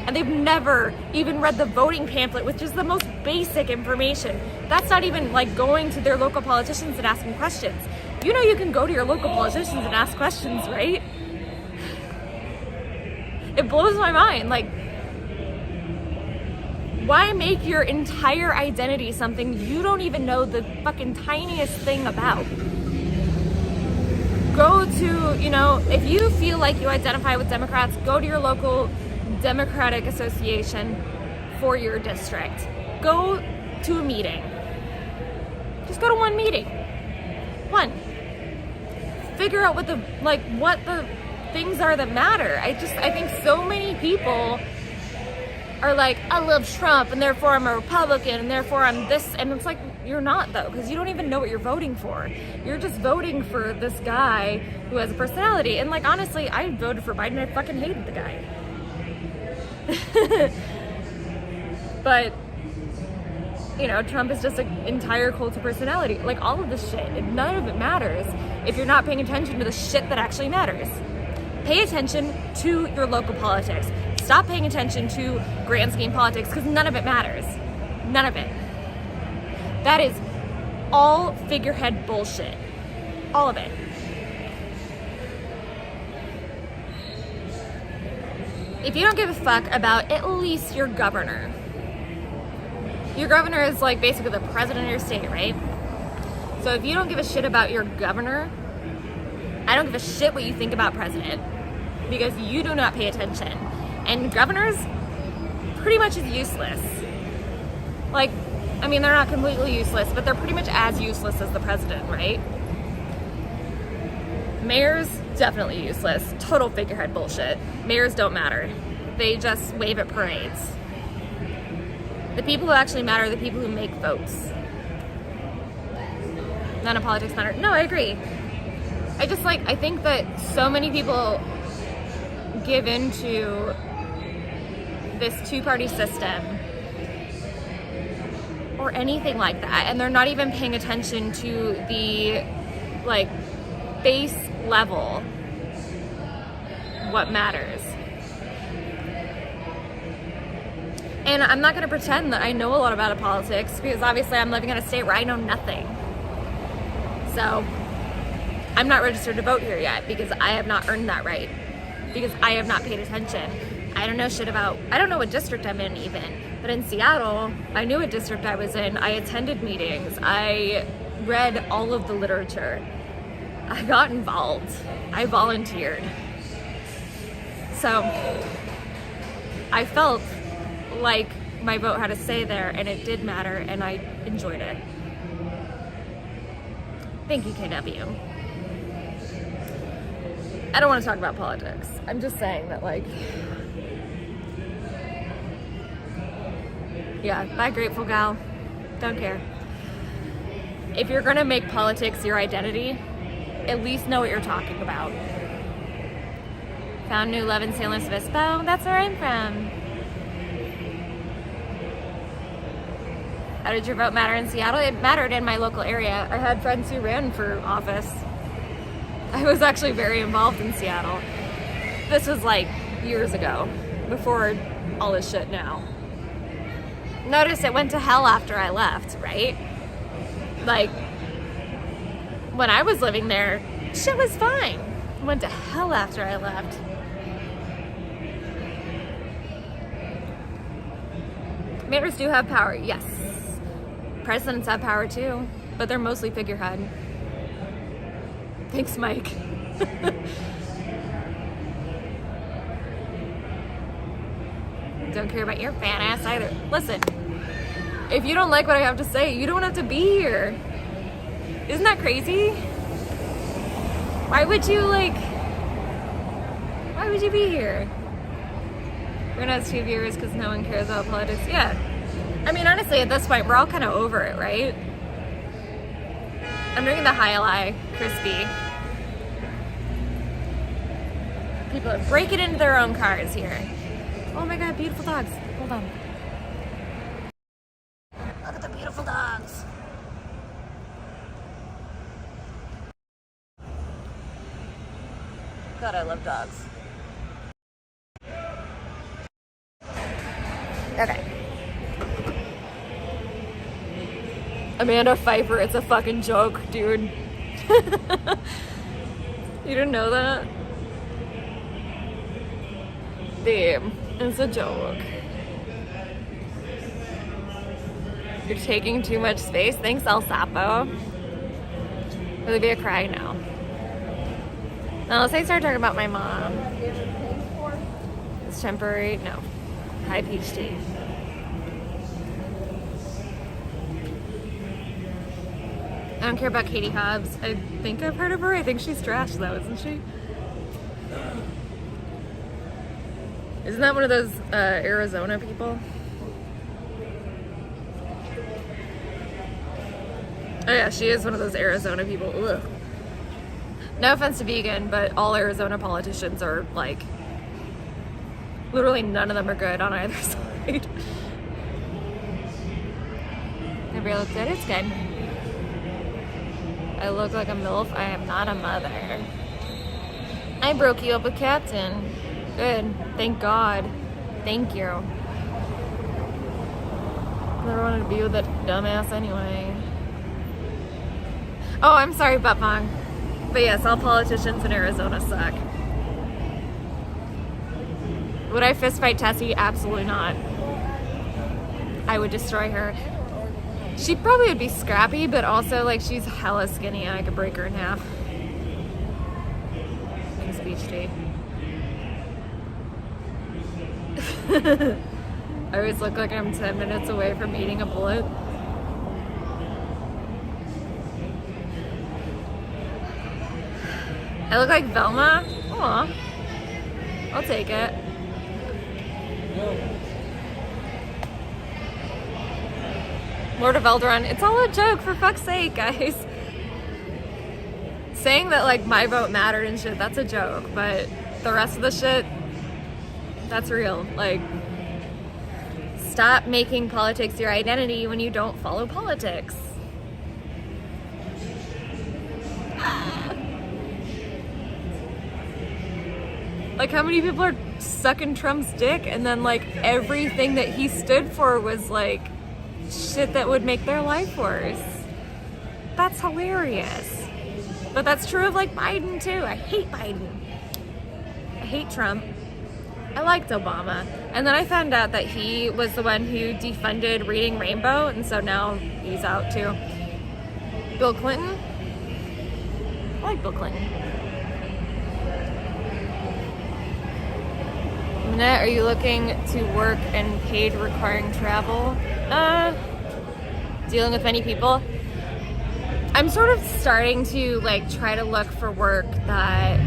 And they've never even read the voting pamphlet, which is the most basic information. That's not even like going to their local politicians and asking questions. You know you can go to your local politicians and ask questions, right? It blows my mind. Like, why make your entire identity something you don't even know the fucking tiniest thing about? Go to, you know, if you feel like you identify with Democrats, go to your local Democratic Association for your district. Go to a meeting. Just go to one meeting. One. Figure out what the things are that matter. I think so many people are like, I love Trump and therefore I'm a Republican and therefore I'm this, and it's like, you're not though, because you don't even know what you're voting for. You're just voting for this guy who has a personality. And like, honestly, I voted for Biden. I fucking hated the guy. But, you know, Trump is just an entire cult of personality. Like, all of this shit, none of it matters if you're not paying attention to the shit that actually matters. Pay attention to your local politics. Stop paying attention to grand scheme politics, because none of it matters. None of it. That is all figurehead bullshit. All of it. If you don't give a fuck about at least your governor is like basically the president of your state, right? So if you don't give a shit about your governor, I don't give a shit what you think about president, because you do not pay attention. And governors pretty much is useless. Like, I mean, they're not completely useless, but they're pretty much as useless as the president, right? Mayors, definitely useless. Total figurehead bullshit. Mayors don't matter. They just wave at parades. The people who actually matter are the people who make votes. None of politics matter. No, I agree. I think that so many people give into this two-party system or anything like that, and they're not even paying attention to the, like, base level, what matters. And I'm not going to pretend that I know a lot about politics, because obviously I'm living in a state where I know nothing. So I'm not registered to vote here yet, because I have not earned that right, because I have not paid attention. I don't know what district I'm in even, but in Seattle, I knew what district I was in. I attended meetings. I read all of the literature. I got involved. I volunteered. So I felt like my vote had a say there, and it did matter, and I enjoyed it. Thank you, KW. I don't want to talk about politics. I'm just saying that, like, yeah, bye, grateful gal. Don't care. If you're gonna make politics your identity, at least know what you're talking about. Found new love in San Luis Obispo. That's where I'm from. How did your vote matter in Seattle? It mattered in my local area. I had friends who ran for office. I was actually very involved in Seattle. This was like years ago, before all this shit now. Notice it went to hell after I left, right? Like, when I was living there, shit was fine. It went to hell after I left. Mayors do have power, yes. Presidents have power too, but they're mostly figurehead. Thanks, Mike. Don't care about your fat ass either. Listen, if you don't like what I have to say, you don't have to be here. Isn't that crazy? Why would you be here? We're gonna have 2 viewers because no one cares about politics. Yeah. I mean, honestly, at this point, we're all kind of over it, right? I'm drinking the High Crispy. People are breaking into their own cars here. Oh my god, beautiful dogs. Hold on. Look at the beautiful dogs. God, I love dogs. Okay. Amanda Pfeiffer, it's a fucking joke, dude. You didn't know that? Damn, it's a joke. You're taking too much space. Thanks, El Sapo. Olivia crying now. Now, unless I start talking about my mom. It's temporary. No. High peach tea. I don't care about Katie Hobbs. I think I've heard of her. I think she's trash though, isn't she? Isn't that one of those Arizona people? Oh yeah, she is one of those Arizona people. Ugh. No offense to vegan, but all Arizona politicians are like, literally none of them are good on either side. Everybody looks good? It's good. I look like a MILF. I am not a mother. I broke you up with Captain. Good. Thank God. Thank you. Never wanted to be with that dumbass anyway. Oh, I'm sorry, Buttbong. But yes, all politicians in Arizona suck. Would I fist fight Tessie? Absolutely not. I would destroy her. She probably would be scrappy, but also, like, she's hella skinny and I could break her in half. Thanks, Beach Tea. I always look like I'm 10 minutes away from eating a bullet. I look like Velma? Aw. I'll take it. Lord of Eldaron. It's all a joke, for fuck's sake, guys. Saying that, like, my vote mattered and shit, that's a joke. But the rest of the shit, that's real. Like, stop making politics your identity when you don't follow politics. Like, how many people are sucking Trump's dick and then, like, everything that he stood for was, like, shit that would make their life worse? That's hilarious. But that's true of, like, Biden, too. I hate Biden. I hate Trump. I liked Obama. And then I found out that he was the one who defunded Reading Rainbow, and so now he's out, too. Bill Clinton? I like Bill Clinton. Minette, are you looking to work and paid requiring travel? Dealing with many people. I'm sort of starting to like try to look for work that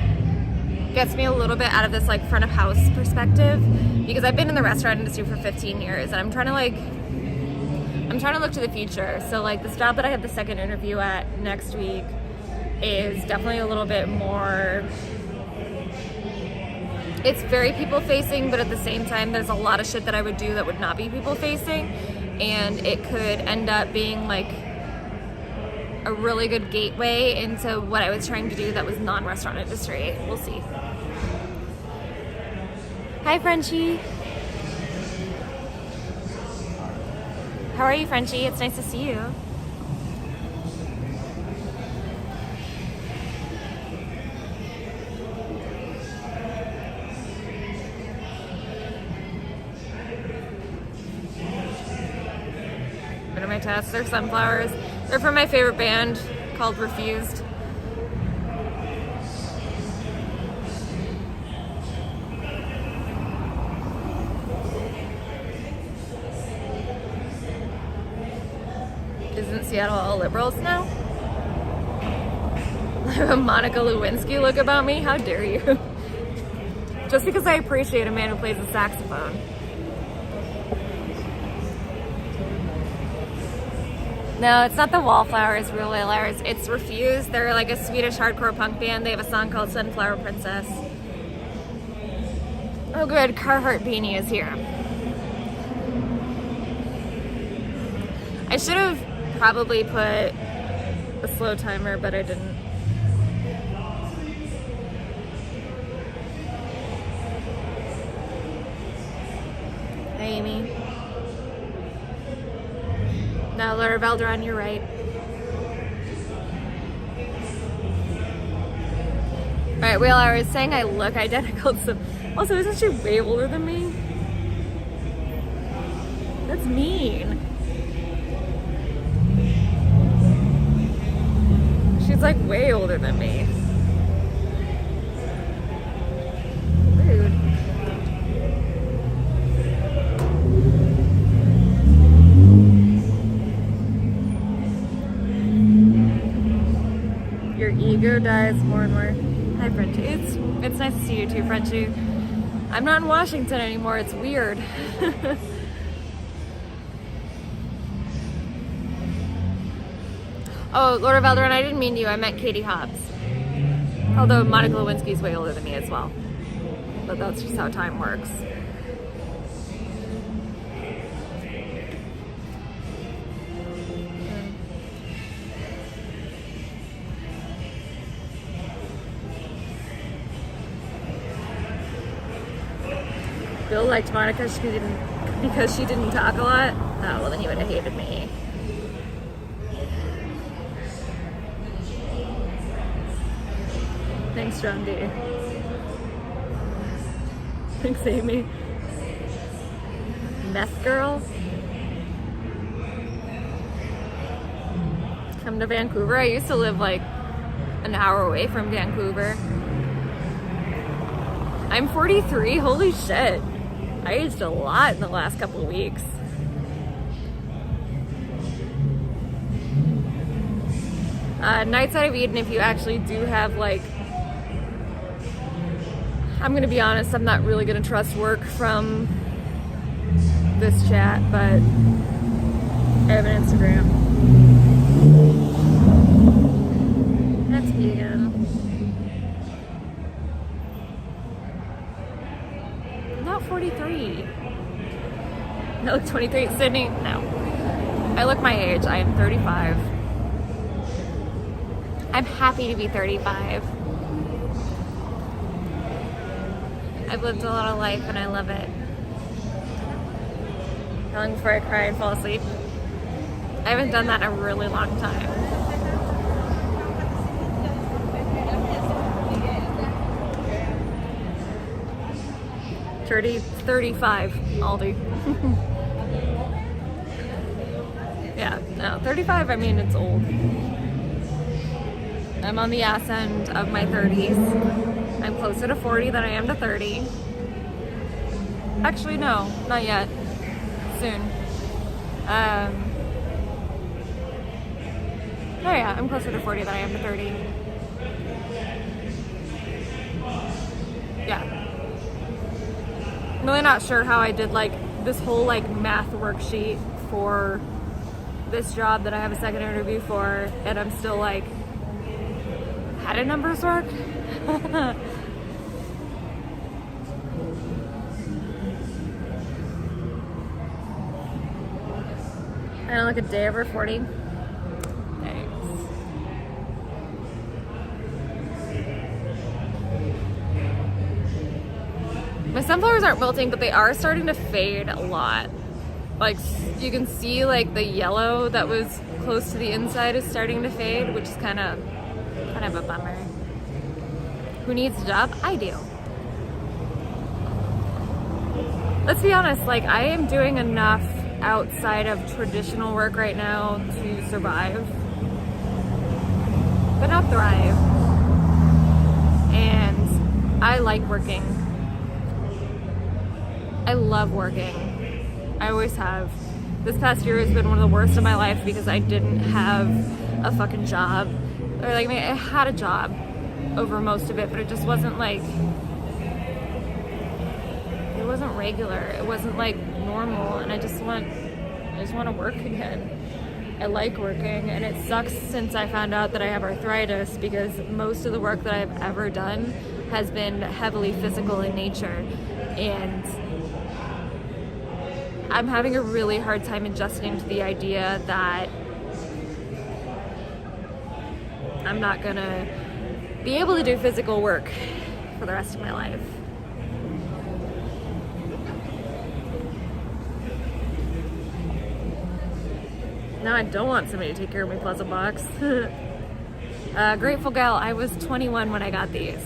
gets me a little bit out of this like front of house perspective, because I've been in the restaurant industry for 15 years and I'm trying to look to the future. So like this job that I have the second interview at next week is definitely a little bit more, it's very people facing, but at the same time there's a lot of shit that I would do that would not be people facing, and it could end up being like a really good gateway into what I was trying to do that was non-restaurant industry. We'll see. Hi, Frenchie. How are you, Frenchie? It's nice to see you. What are my tests? They're sunflowers. They're from my favorite band called Refused. Isn't Seattle all liberals now? I have a Monica Lewinsky look about me? How dare you? Just because I appreciate a man who plays the saxophone. No, it's not the Wallflowers, Real Wailers. It's Refused. They're like a Swedish hardcore punk band. They have a song called Sunflower Princess. Oh good, Carhartt Beanie is here. I should have probably put a slow timer, but I didn't. Amy. No, Laura Valderon, you're right. Alright, well, I was saying I look identical to... Also, isn't she way older than me? That's mean. She's like way older than me. Rude. Your ego dies more and more. Hi, Frenchie. It's nice to see you too, Frenchie. I'm not in Washington anymore. It's weird. Oh, Laura Valderon, I didn't mean you. I meant Katie Hobbs. Although Monica Lewinsky's way older than me as well. But that's just how time works. Bill liked Monica because she didn't talk a lot. Oh, well then he would have hated me. Thanks, John D. Thanks, Amy. Meth girl. Come to Vancouver. I used to live like an hour away from Vancouver. I'm 43. Holy shit. I aged a lot in the last couple of weeks. Night Side of Eden, if you actually do have like... I'm gonna be honest, I'm not really gonna trust work from this chat, but I have an Instagram. That's vegan. I'm not 43. I look 23. Sydney, no. I look my age. I am 35. I'm happy to be 35. I've lived a lot of life and I love it. How long before I cry and fall asleep? I haven't done that in a really long time. $35, Aldi. Yeah, no, 35, I mean, it's old. I'm on the ass end of my 30s. I'm closer to 40 than I am to 30. Actually, no, not yet. Soon. Oh yeah, I'm closer to 40 than I am to 30. Yeah. I'm really not sure how I did like this whole like math worksheet for this job that I have a second interview for, and I'm still like, how do numbers work? I don't look a day over 40. Thanks. My sunflowers aren't wilting, but they are starting to fade a lot. Like, you can see like the yellow that was close to the inside is starting to fade, which is kind of a bummer. Who needs a job? I do. Let's be honest, like I am doing enough outside of traditional work right now to survive, but not thrive. And I like working. I love working. I always have. This past year has been one of the worst of my life because I didn't have a fucking job. Or like, I mean, I had a job over most of it, but it just wasn't like, it wasn't regular. It wasn't like normal, and I just want to work again. I like working, and it sucks since I found out that I have arthritis because most of the work that I've ever done has been heavily physical in nature, and I'm having a really hard time adjusting to the idea that I'm not gonna be able to do physical work for the rest of my life. Now I don't want somebody to take care of my puzzle box. Grateful Gal, I was 21 when I got these.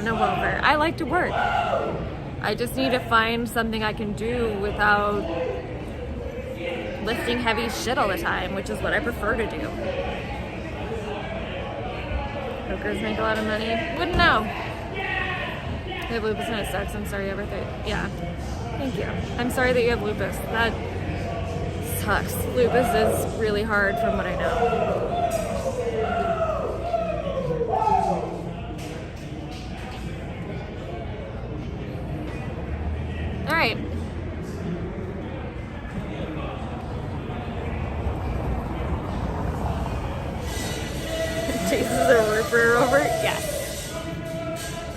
No welfare. I like to work. I just need to find something I can do without lifting heavy shit all the time, which is what I prefer to do. Hookers make a lot of money. Wouldn't know. You have lupus and it sucks. I'm sorry you have arthritis. Yeah. Thank you. I'm sorry that you have lupus. That sucks. Lupus is really hard from what I know. All right. Chases a roofer over? Yes.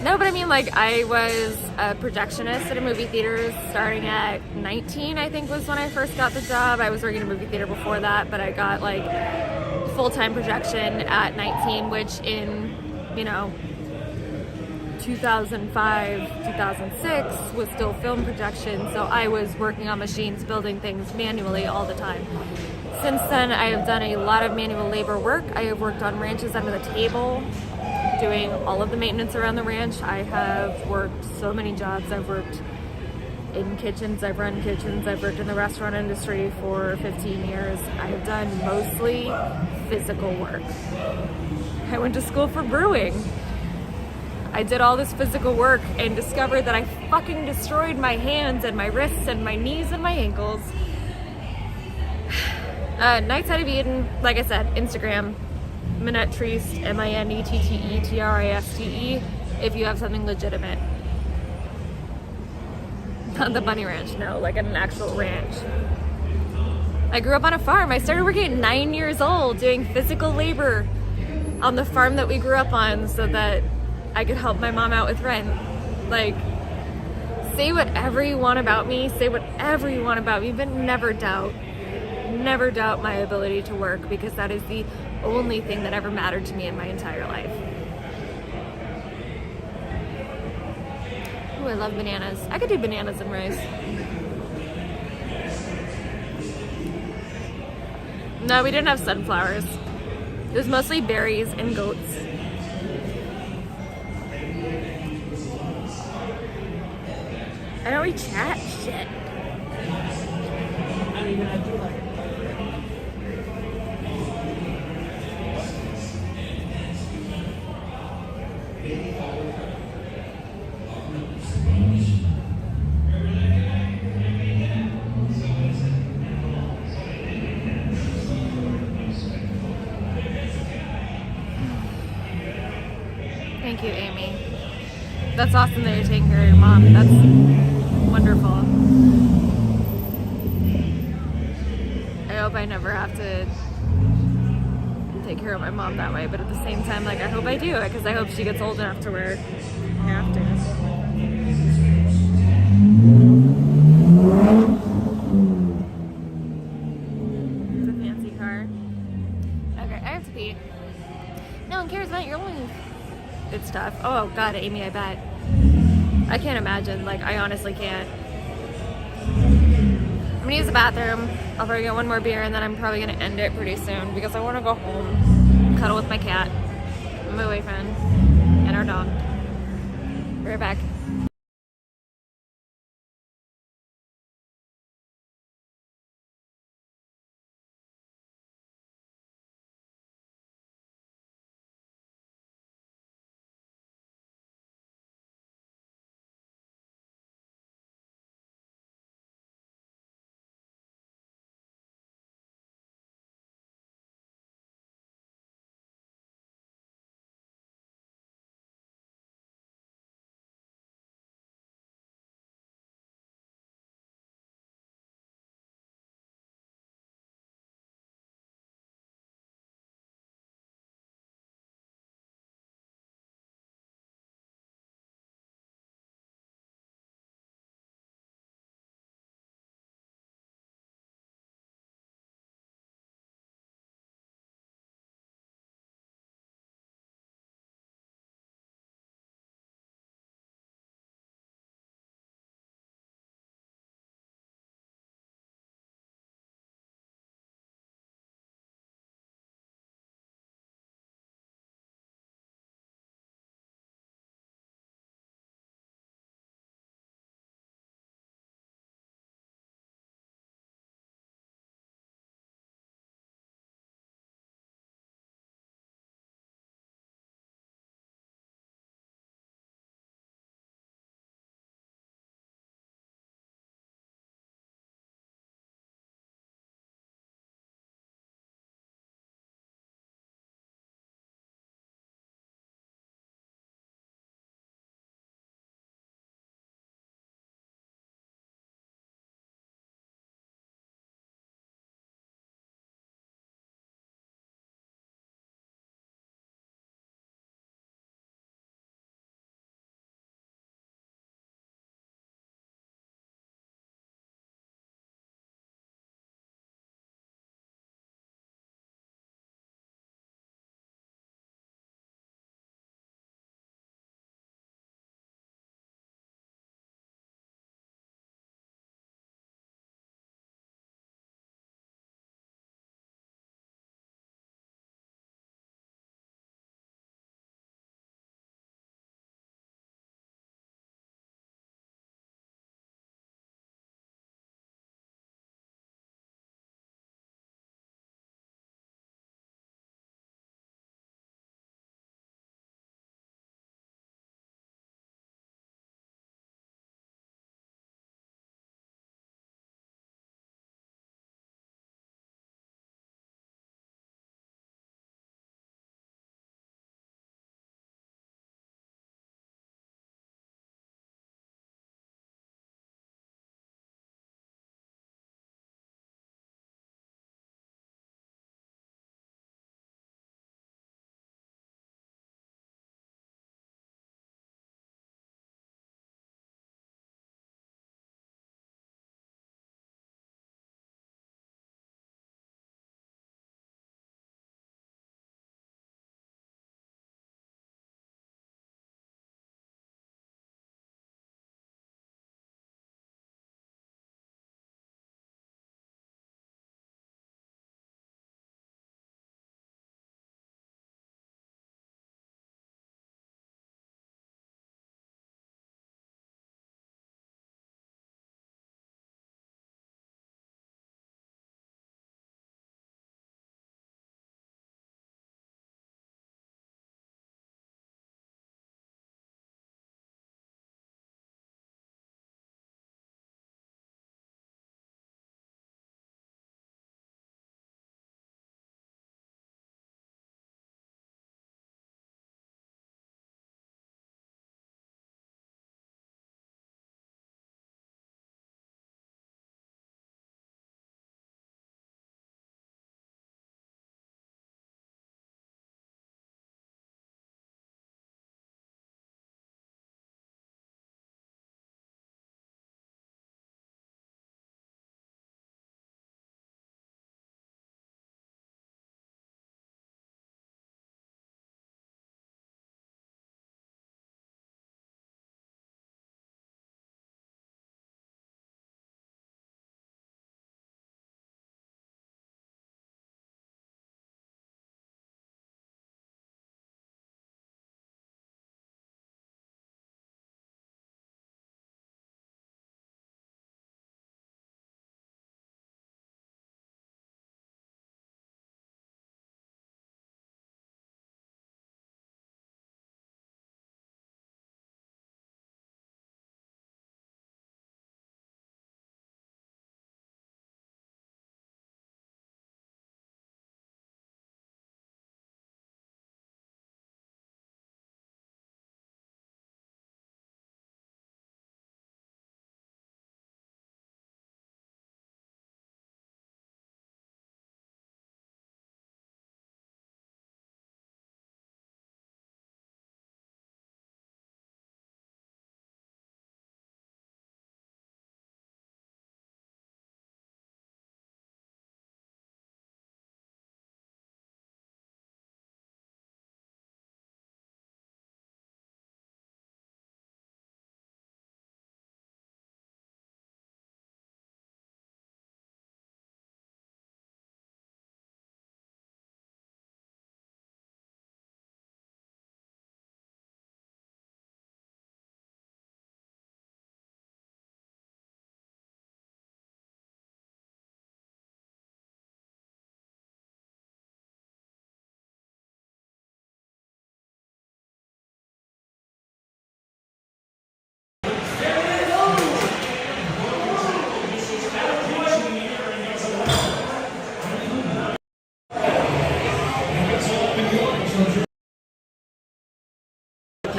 No, but I mean, like, I was a projectionist at a movie theater starting at 19, I think was when I first got the job. I was working in a movie theater before that, but I got, like, full-time projection at 19, which in, 2005, 2006 was still film projection, so I was working on machines, building things manually all the time. Since then, I have done a lot of manual labor work. I have worked on ranches under the table, doing all of the maintenance around the ranch. I have worked so many jobs. I've worked in kitchens, I've run kitchens, I've worked in the restaurant industry for 15 years. I have done mostly physical work. I went to school for brewing. I did all this physical work and discovered that I fucking destroyed my hands and my wrists and my knees and my ankles. Night Side of Eden, like I said, Instagram, Minette Triste, MINETTETRISTE, if you have something legitimate. Not the bunny ranch, no, like an actual ranch. I grew up on a farm. I started working at 9 years old doing physical labor on the farm that we grew up on so that I could help my mom out with rent. Like, say whatever you want about me, but never doubt my ability to work, because that is the only thing that ever mattered to me in my entire life. Ooh, I love bananas. I could do bananas and rice. No, we didn't have sunflowers. It was mostly berries and goats. I don't read chat. Shit. Thank you, Amy. That's awesome that you're taking care of your mom. That's wonderful. I hope I never have to take care of my mom that way, but at the same time, like, I hope I do, because I hope she gets old enough to where I have to. It's a fancy car. Okay, I have to pee. No one cares about your life. Good stuff. Oh god, Amy, I bet. I can't imagine. Like, I honestly can't. I'm gonna use the bathroom. I'll probably get one more beer, and then I'm probably gonna end it pretty soon because I want to go home, cuddle with my cat, and my boyfriend, and our dog. Be right back.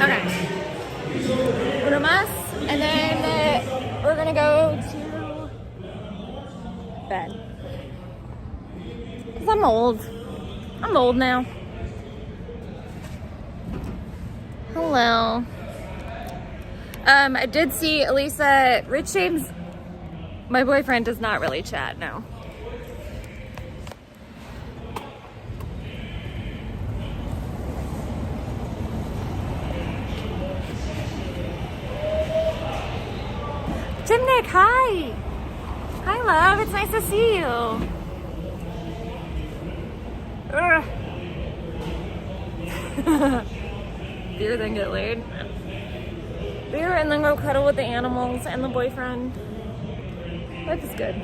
Okay. Uno más, and then we're gonna go to bed. Cause I'm old. I'm old now. Hello. I did see Elisa. Rich James, my boyfriend, does not really chat now. Jimnick, hi. Hi, love. It's nice to see you. Beer, then get laid. Beer and then go cuddle with the animals and the boyfriend. Life is good.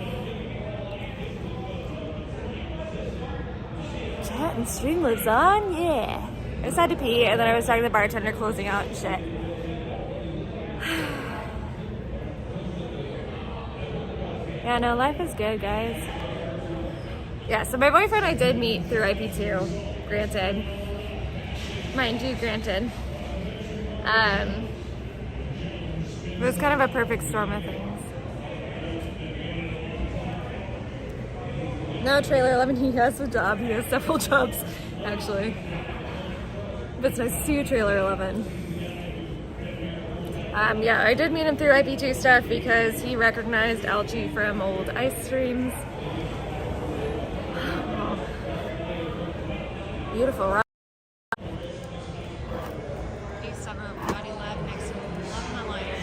Chat and stream lives on? Yeah. I just had to pee and then I was talking to the bartender closing out and shit. Yeah, no, life is good, guys. Yeah, so my boyfriend I did meet through IP2, granted. Mind you, granted. It was kind of a perfect storm of things. No, Trailer 11, he has a job. He has several jobs, actually. But it's nice to see you, Trailer 11. Yeah, I did meet him through IP2 stuff because he recognized Algae from old ice streams. Oh. Beautiful rock. Based on the body lab next to love my life.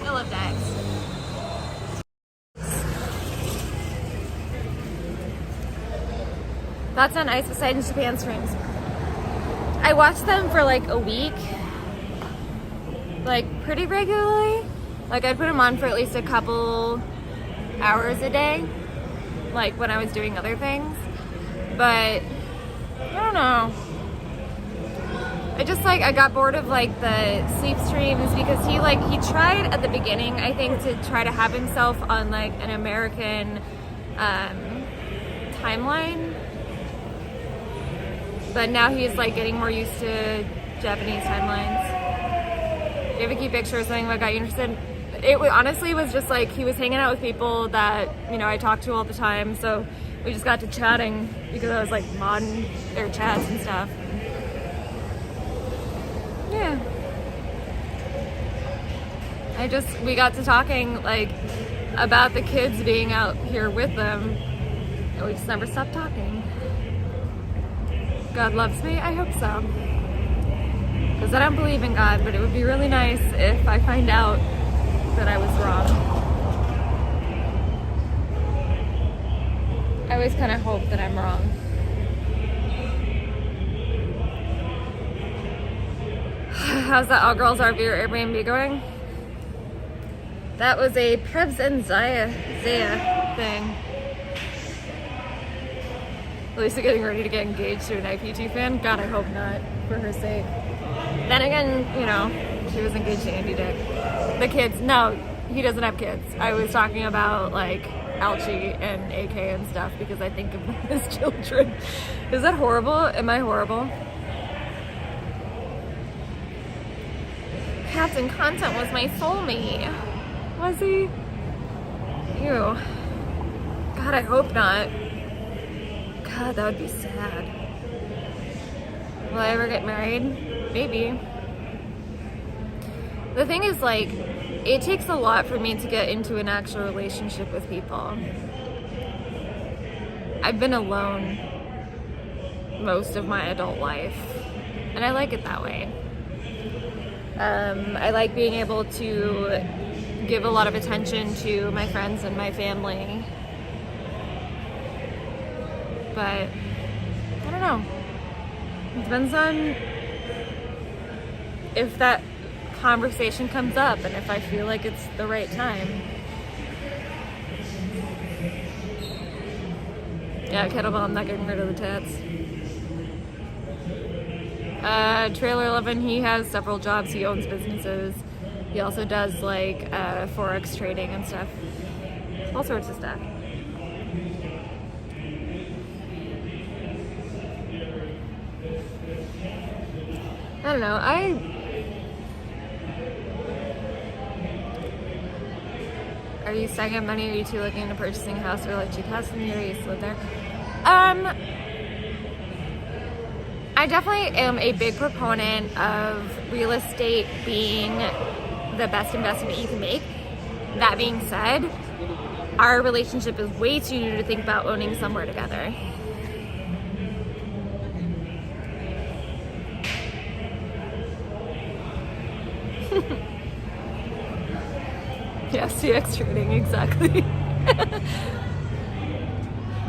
I love Dax. Thoughts on Ice Beside in Japan streams? I watched them for like a week. Like pretty regularly. Like I'd put them on for at least a couple hours a day, like when I was doing other things. But I don't know. I just like I got bored of like the sleep streams because he tried at the beginning I think to try to have himself on like an American timeline, but now he's like getting more used to Japanese timelines. Do you have a key picture or something that got you interested? It honestly was just like he was hanging out with people that, you know, I talk to all the time. So we just got to chatting because I was like modding their chats and stuff. Yeah. We got to talking like about the kids being out here with them. And we just never stopped talking. God loves me? I hope so. Because I don't believe in God, but it would be really nice if I find out that I was wrong. I always kind of hope that I'm wrong. How's that All Girls RV or Airbnb going? That was a Prebz and Zaya thing. Lisa getting ready to get engaged to an IP2 fan? God, I hope not, for her sake. Then again, you know, she was engaged to Andy Dick. The kids, no, he doesn't have kids. I was talking about like Alchie and AK and stuff because I think of them as children. Is that horrible? Am I horrible? Captain Content was my soulmate. Was he? Ew. God, I hope not. God, that would be sad. Will I ever get married? Maybe. The thing is, like, it takes a lot for me to get into an actual relationship with people. I've been alone most of my adult life, and I like it that way. I like being able to give a lot of attention to my friends and my family. But I don't know. It depends on if that conversation comes up and if I feel like it's the right time. Yeah, kettlebell, I'm not getting rid of the tats. Trailer 11, he has several jobs. He owns businesses. He also does like Forex trading and stuff. All sorts of stuff. I don't know. Are you stacking up money? Are you two looking into purchasing a house or like cheap house in the area? You used to live there. I definitely am a big proponent of real estate being the best investment you can make. That being said, our relationship is way too new to think about owning somewhere together. Yeah, CX trading, exactly.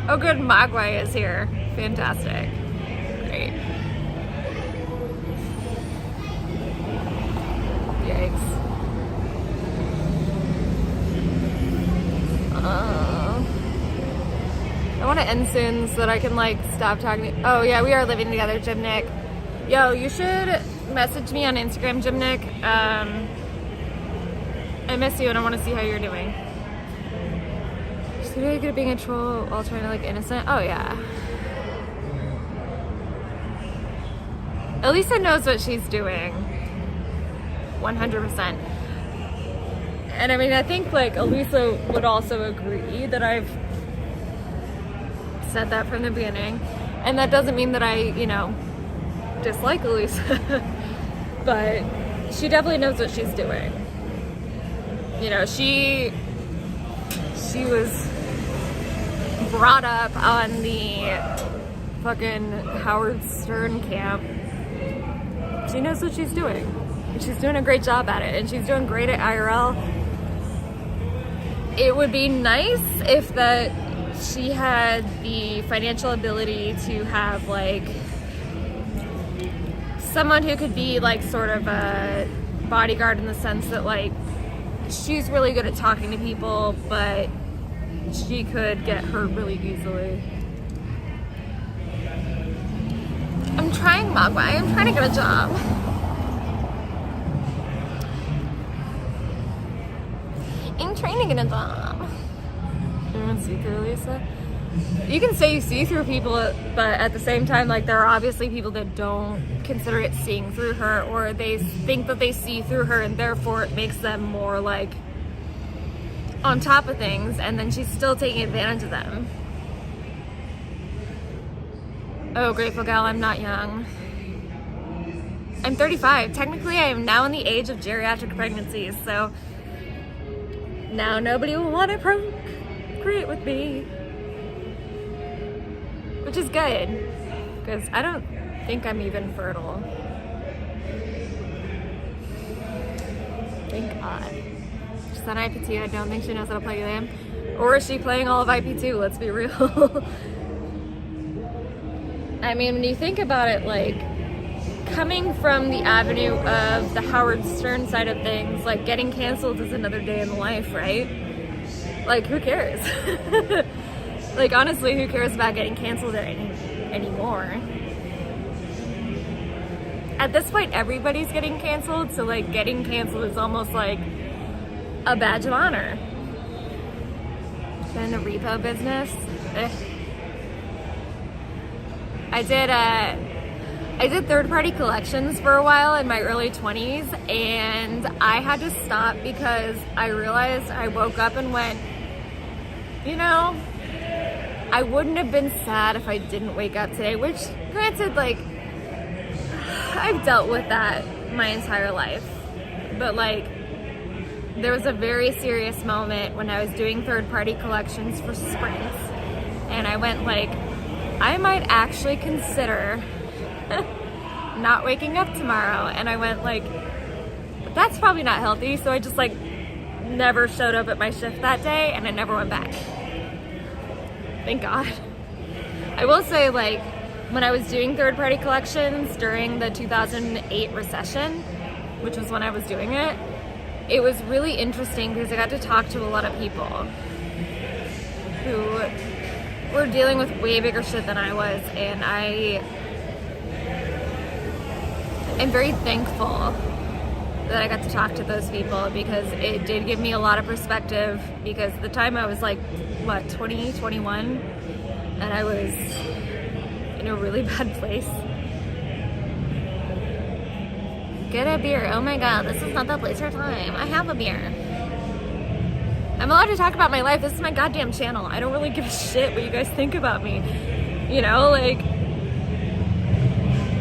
Oh good, Mogwai is here. Fantastic. Great. Yikes. I want to end soon so that I can like stop talking. Oh yeah, we are living together, Jim Nick. Yo, you should message me on Instagram, Jim Nick. I miss you and I want to see how you're doing. She's really good at being a troll while trying to like innocent. Oh yeah. Elisa knows what she's doing. 100%. And I mean, I think like Elisa would also agree that I've said that from the beginning. And that doesn't mean that I, you know, dislike Elisa. But she definitely knows what she's doing. You know, she was brought up on the fucking Howard Stern camp. She knows what she's doing. And she's doing a great job at it. And she's doing great at IRL. It would be nice if that she had the financial ability to have like someone who could be like sort of a bodyguard in the sense that like she's really good at talking to people, but she could get hurt really easily. I'm trying Mogwai. I'm trying to get a job. I'm trying to get a job. You want to see through Lisa? You can say you see through people, but at the same time, like there are obviously people that don't consider it seeing through her, or they think that they see through her and therefore it makes them more like on top of things, and then she's still taking advantage of them. Oh, Grateful Gal, I'm not young. I'm 35. Technically, I am now in the age of geriatric pregnancies, so now nobody will want to procreate with me. Which is good, because I don't think I'm even fertile. Thank God. She's on IP2. I don't think she knows how to play game. Or is she playing all of IP2? Let's be real. I mean, when you think about it, like, coming from the avenue of the Howard Stern side of things, like, getting canceled is another day in the life, right? Like, who cares? Like, honestly, who cares about getting canceled anymore? At this point, everybody's getting canceled, so, like, getting canceled is almost like a badge of honor. In the repo business, I did third-party collections for a while in my early 20s, and I had to stop because I realized I woke up and went, you know, I wouldn't have been sad if I didn't wake up today, which, granted, like, I've dealt with that my entire life, but, like, there was a very serious moment when I was doing third-party collections for Springs, and I went, like, I might actually consider not waking up tomorrow, and I went, like, that's probably not healthy, so I just, like, never showed up at my shift that day, and I never went back. Thank God. I will say, like, when I was doing third-party collections during the 2008 recession, which was when I was doing it, it was really interesting because I got to talk to a lot of people who were dealing with way bigger shit than I was, and I am very thankful that I got to talk to those people because it did give me a lot of perspective, because at the time I was like, what, 20, 21, and I was in a really bad place. Get a beer. Oh my god, this is not the place or time. I have a beer. I'm allowed to talk about my life. This is my goddamn channel. I don't really give a shit what you guys think about me. You know, like,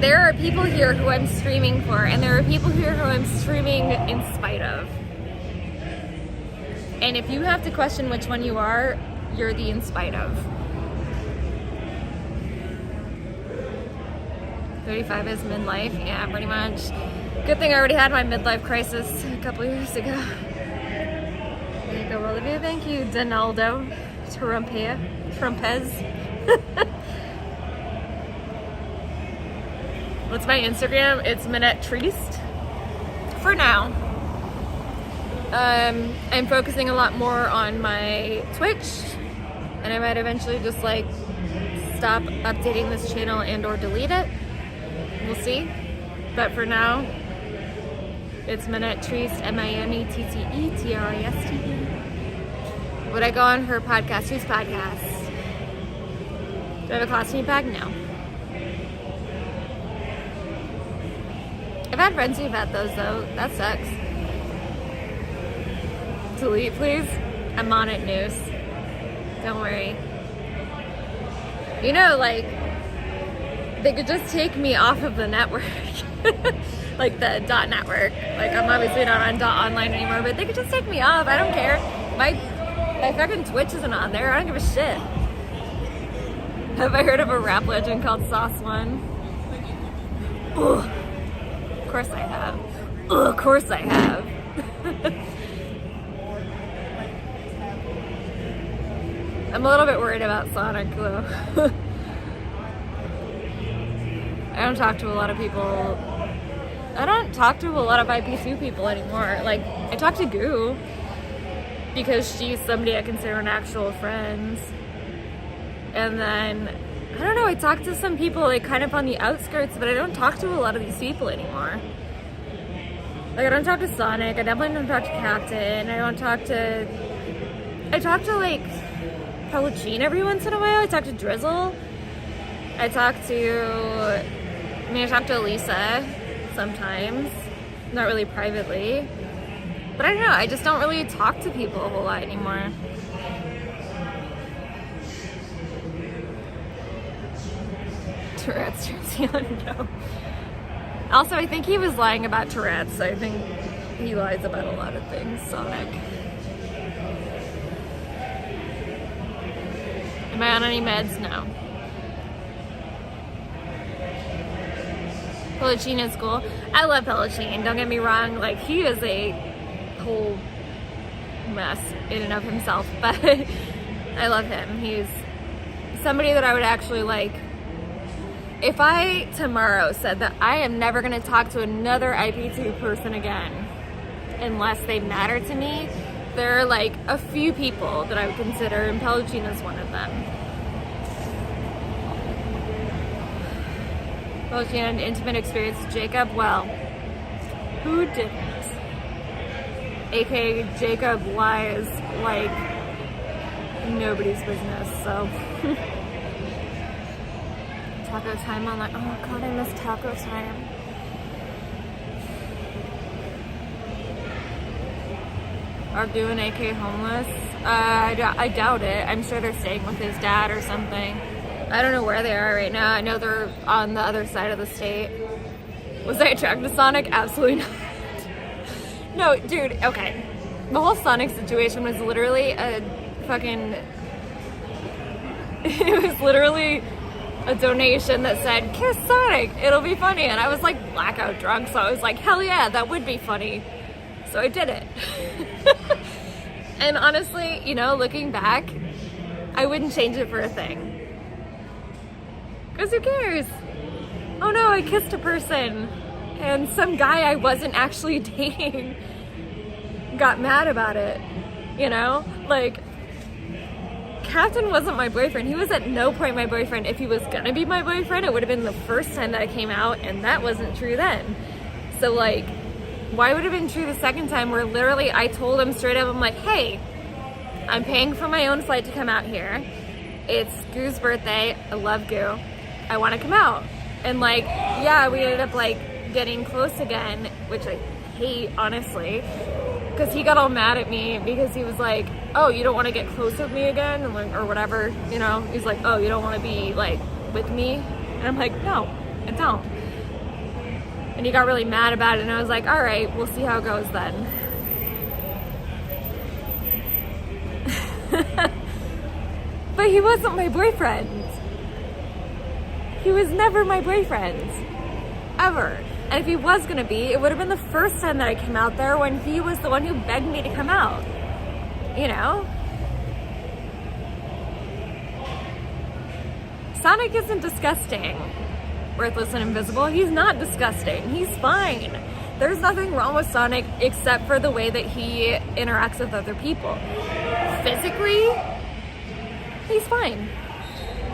there are people here who I'm streaming for, and there are people here who I'm streaming in spite of. And if you have to question which one you are, you're the in spite of. 35 is midlife. Yeah, pretty much. Good thing I already had my midlife crisis a couple years ago. There you go, Olivia. Thank you, Donaldo. Trumpez. What's my Instagram? It's Minette Triste. For now. I'm focusing a lot more on my Twitch, and I might eventually just like stop updating this channel and or delete it. We'll see. But for now, it's Minette Triste, MINETTETRISTE. Would I go on her podcast? Whose podcast? Do I have a classmate bag? No. I've had friends who've had those though. That sucks. Delete, please. I'm on it, news. Don't worry. You know, like, they could just take me off of the network. Like the dot network. Like, I'm obviously not on dot online anymore, but they could just take me off. I don't care. My fucking Twitch isn't on there. I don't give a shit. Have I heard of a rap legend called Sauce One? Ugh. Of course I have. Ugh, of course I have. I'm a little bit worried about Sonic though. I don't talk to a lot of people. I don't talk to a lot of IP2 people anymore. Like, I talk to Goo because she's somebody I consider an actual friend. And then, I don't know, I talk to some people like kind of on the outskirts, but I don't talk to a lot of these people anymore. Like, I don't talk to Sonic, I definitely don't talk to Captain, I talk to like Pellicine every once in a while, I talk to Drizzle, I talk to Elisa sometimes, not really privately, but I don't know, I just don't really talk to people a whole lot anymore. Tourette's no. Also, I think he was lying about Tourette's. I think he lies about a lot of things, Sonic. Am I on any meds? No. Pellicine is cool. I love Pellicine, don't get me wrong. Like, he is a whole mess in and of himself, but I love him. He's somebody that I would actually like. If I tomorrow said that I am never going to talk to another IP2 person again unless they matter to me, there are like a few people that I would consider, and Pellicine is one of them. Pellicine had an intimate experience with Jacob. Well, who didn't? AKA Jacob lies like nobody's business, so. Taco time on, like, oh god, I miss taco time. Are Goo and AK homeless? I doubt it. I'm sure they're staying with his dad or something. I don't know where they are right now. I know they're on the other side of the state. Was I attracted to Sonic? Absolutely not. No, dude, okay. The whole Sonic situation was literally a fucking... It was literally a donation that said, kiss Sonic, it'll be funny. And I was like blackout drunk, so I was like, hell yeah, that would be funny. So I did it. And honestly, you know, looking back, I wouldn't change it for a thing. Because who cares? Oh no, I kissed a person and some guy I wasn't actually dating got mad about it, you know? Like, Captain wasn't my boyfriend. He was at no point my boyfriend. If he was gonna be my boyfriend, it would have been the first time that I came out, and that wasn't true then. So like, why would it have been true the second time where literally I told him straight up, I'm like, hey, I'm paying for my own flight to come out here. It's Goo's birthday. I love Goo. I want to come out. And like, yeah, we ended up like getting close again, which I hate, honestly, because he got all mad at me because he was like, oh, you don't want to get close with me again, or whatever, you know? He's like, oh, you don't want to be, like, with me? And I'm like, no, I don't. And he got really mad about it, and I was like, all right, we'll see how it goes then. But he wasn't my boyfriend. He was never my boyfriend. Ever. And if he was gonna be, it would have been the first time that I came out there when he was the one who begged me to come out. You know? Sonic isn't disgusting. Worthless and invisible. He's not disgusting. He's fine. There's nothing wrong with Sonic except for the way that he interacts with other people. Physically, he's fine.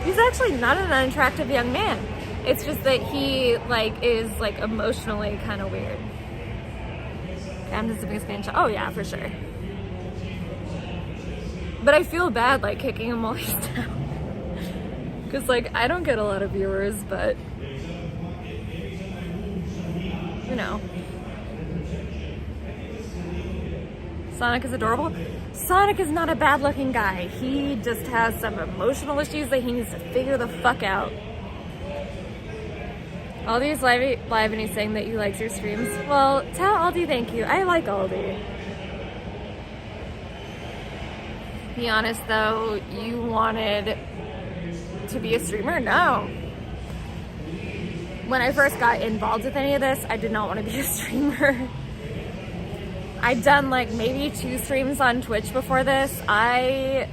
He's actually not an unattractive young man. It's just that he, like, is, like, emotionally kind of weird. Okay, I'm just a big fan. Oh, yeah, for sure. But I feel bad, like, kicking him while he's down. Because, like, I don't get a lot of viewers, but, you know. Sonic is adorable. Sonic is not a bad-looking guy. He just has some emotional issues that he needs to figure the fuck out. Aldi's live and he's saying that he likes your streams. Well, tell Aldi thank you. I like Aldi. Be honest though, you wanted to be a streamer? No. When I first got involved with any of this, I did not want to be a streamer. I'd done like maybe 2 streams on Twitch before this. I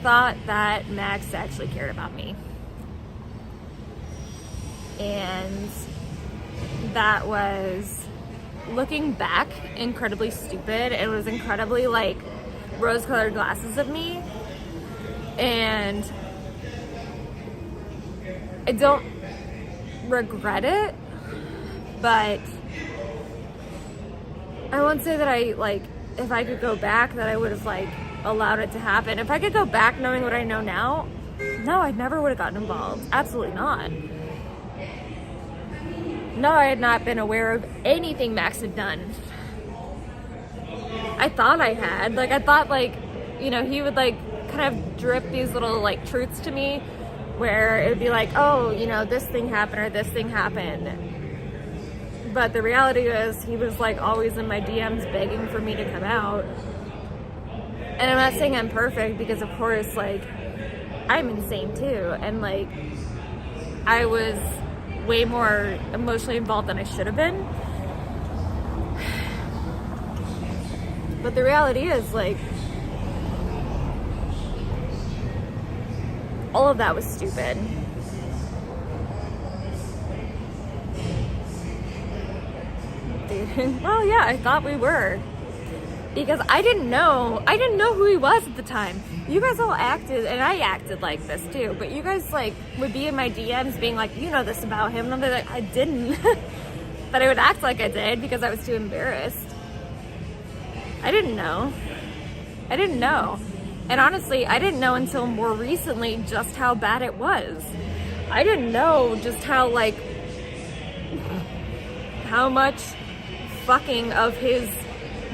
thought that Max actually cared about me. And that was, looking back, incredibly stupid. It was incredibly like rose-colored glasses of me. And I don't regret it, but I won't say that I, like, if I could go back, that I would have, like, allowed it to happen. If I could go back knowing what I know now, no, I never would have gotten involved. Absolutely not. No, I had not been aware of anything Max had done. I thought I had. Like, I thought, like, you know, he would, like, kind of drip these little, like, truths to me where it would be like, oh, you know, this thing happened or this thing happened. But the reality is he was like always in my DMs begging for me to come out. And I'm not saying I'm perfect because of course like I'm insane too. And like I was way more emotionally involved than I should have been. But the reality is like all of that was stupid. Well, yeah, I thought we were. Because I didn't know who he was at the time. You guys all acted, and I acted like this too, but you guys like would be in my DMs being like, you know this about him, and I'm like, I didn't. But I would act like I did because I was too embarrassed. I didn't know. And honestly, I didn't know until more recently just how bad it was. I didn't know just how much fucking of his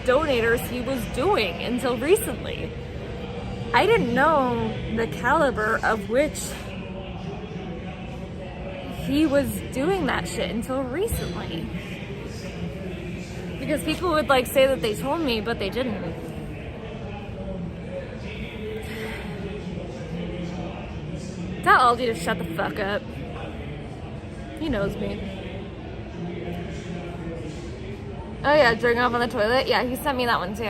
donators he was doing until recently. I didn't know the caliber of which he was doing that shit until recently. Because people would like say that they told me, but they didn't. Tell Aldi to shut the fuck up. He knows me. Oh yeah, jerking off on the toilet? Yeah, he sent me that one too.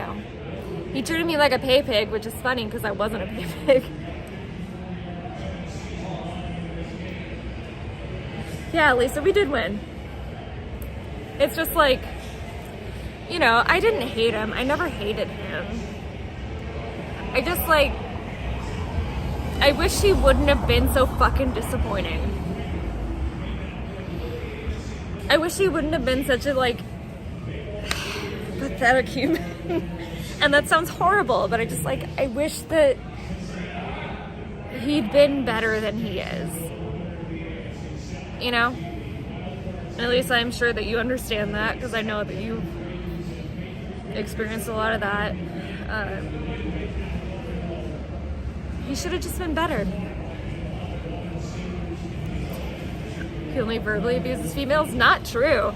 He treated me like a pay pig, which is funny because I wasn't a pay pig. Yeah, Lisa, we did win. It's just like, you know, I didn't hate him. I never hated him. I just like, I wish he wouldn't have been so fucking disappointing. I wish he wouldn't have been such a like, pathetic human. And that sounds horrible, but I just like, I wish that he'd been better than he is. You know? At least I'm sure that you understand that, because I know that you experienced a lot of that. He should have just been better. He only verbally abuses females? Not true.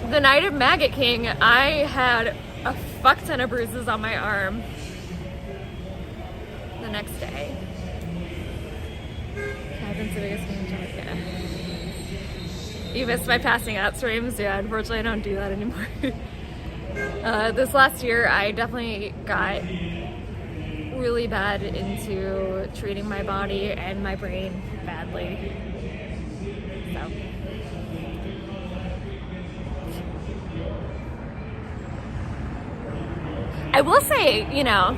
The night of Maggot King, I had a fuck ton of bruises on my arm the next day. Kevin's the biggest fan. Yeah. You missed my passing out streams? Yeah, unfortunately I don't do that anymore. This last year I definitely got really bad into treating my body and my brain badly. So. I will say, you know,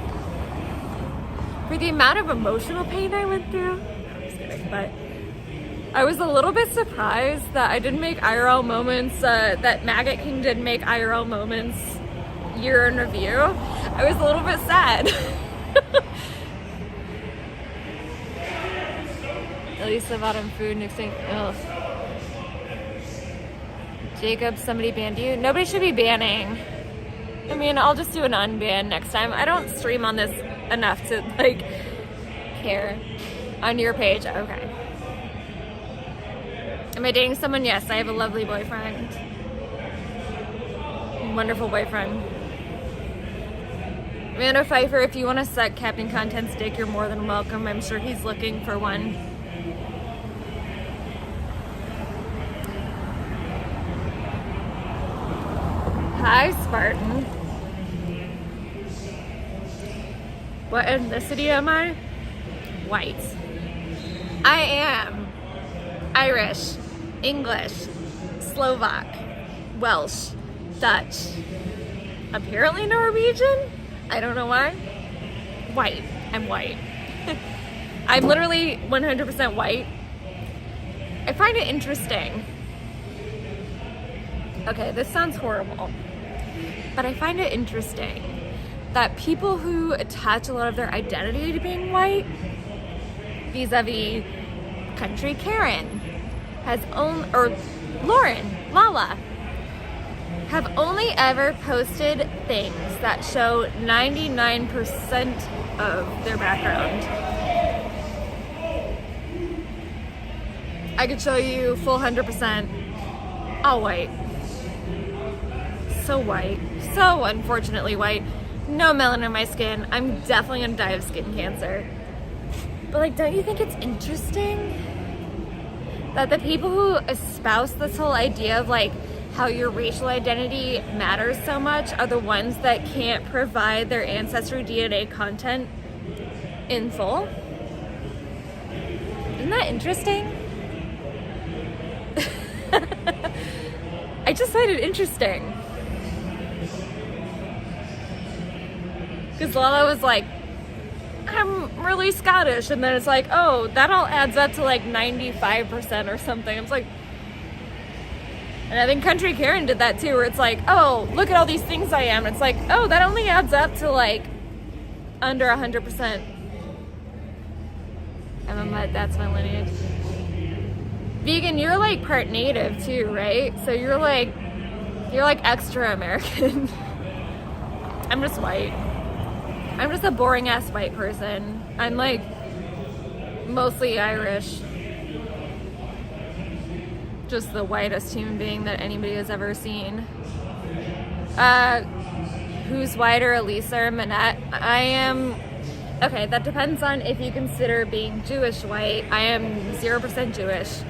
for the amount of emotional pain I went through, no, I'm just kidding, but I was a little bit surprised that I didn't make IRL moments, that Maggot King didn't make IRL moments year in review. I was a little bit sad. At least I bought him food and exchange. Ugh. Jacob, somebody banned you? Nobody should be banning. I mean, I'll just do an unban next time. I don't stream on this enough to, like, care. On your page, okay. Am I dating someone? Yes, I have a lovely boyfriend. Wonderful boyfriend. Amanda Pfeiffer, if you want to suck Captain Content's dick, you're more than welcome. I'm sure he's looking for one. Hi, Spartan. What ethnicity am I? White. I am Irish, English, Slovak, Welsh, Dutch, apparently Norwegian? I don't know why. White. I'm white. I'm literally 100% white. I find it interesting. Okay, this sounds horrible, but I find it interesting that people who attach a lot of their identity to being white, vis-a-vis Country Karen, or Lauren, Lala, have only ever posted things that show 99% of their background. I could show you full 100%, all white. So white. So unfortunately white. No melanin in my skin. I'm definitely gonna die of skin cancer. But like, don't you think it's interesting that the people who espouse this whole idea of like how your racial identity matters so much are the ones that can't provide their ancestry DNA content in full? Isn't that interesting? I just find it interesting. Because Lala was like, I'm really Scottish. And then it's like, oh, that all adds up to like 95% or something. I was like, and I think Country Karen did that too, where it's like, oh, look at all these things I am. And it's like, oh, that only adds up to like under 100%. That's my lineage. Vegan, you're like part native too, right? So you're like extra American. I'm just white. I'm just a boring ass white person. I'm like mostly Irish. Just the whitest human being that anybody has ever seen. Who's whiter, Elisa or Manette? I am, okay, that depends on if you consider being Jewish white. I am 0% Jewish.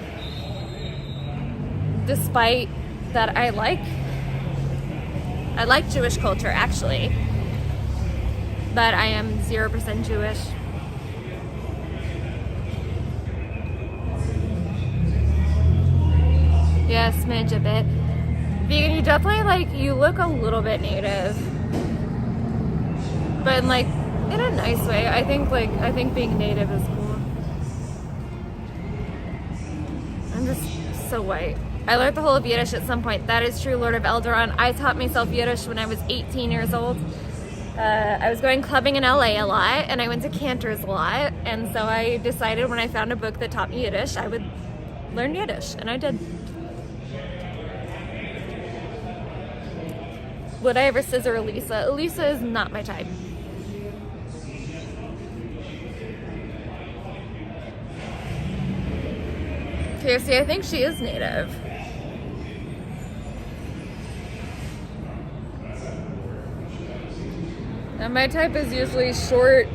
Despite that I like Jewish culture actually. But I am 0% Jewish. Yeah, smidge a bit. Vegan, you definitely like, you look a little bit native. But like, in a nice way. I think being native is cool. I'm just so white. I learned the whole of Yiddish at some point. That is true, Lord of Eldaron. I taught myself Yiddish when I was 18 years old. I was going clubbing in LA a lot, and I went to Cantor's a lot, and so I decided when I found a book that taught me Yiddish, I would learn Yiddish, and I did. Would I ever scissor Elisa? Elisa is not my type. Okay, see, I think she is native. And my type is usually short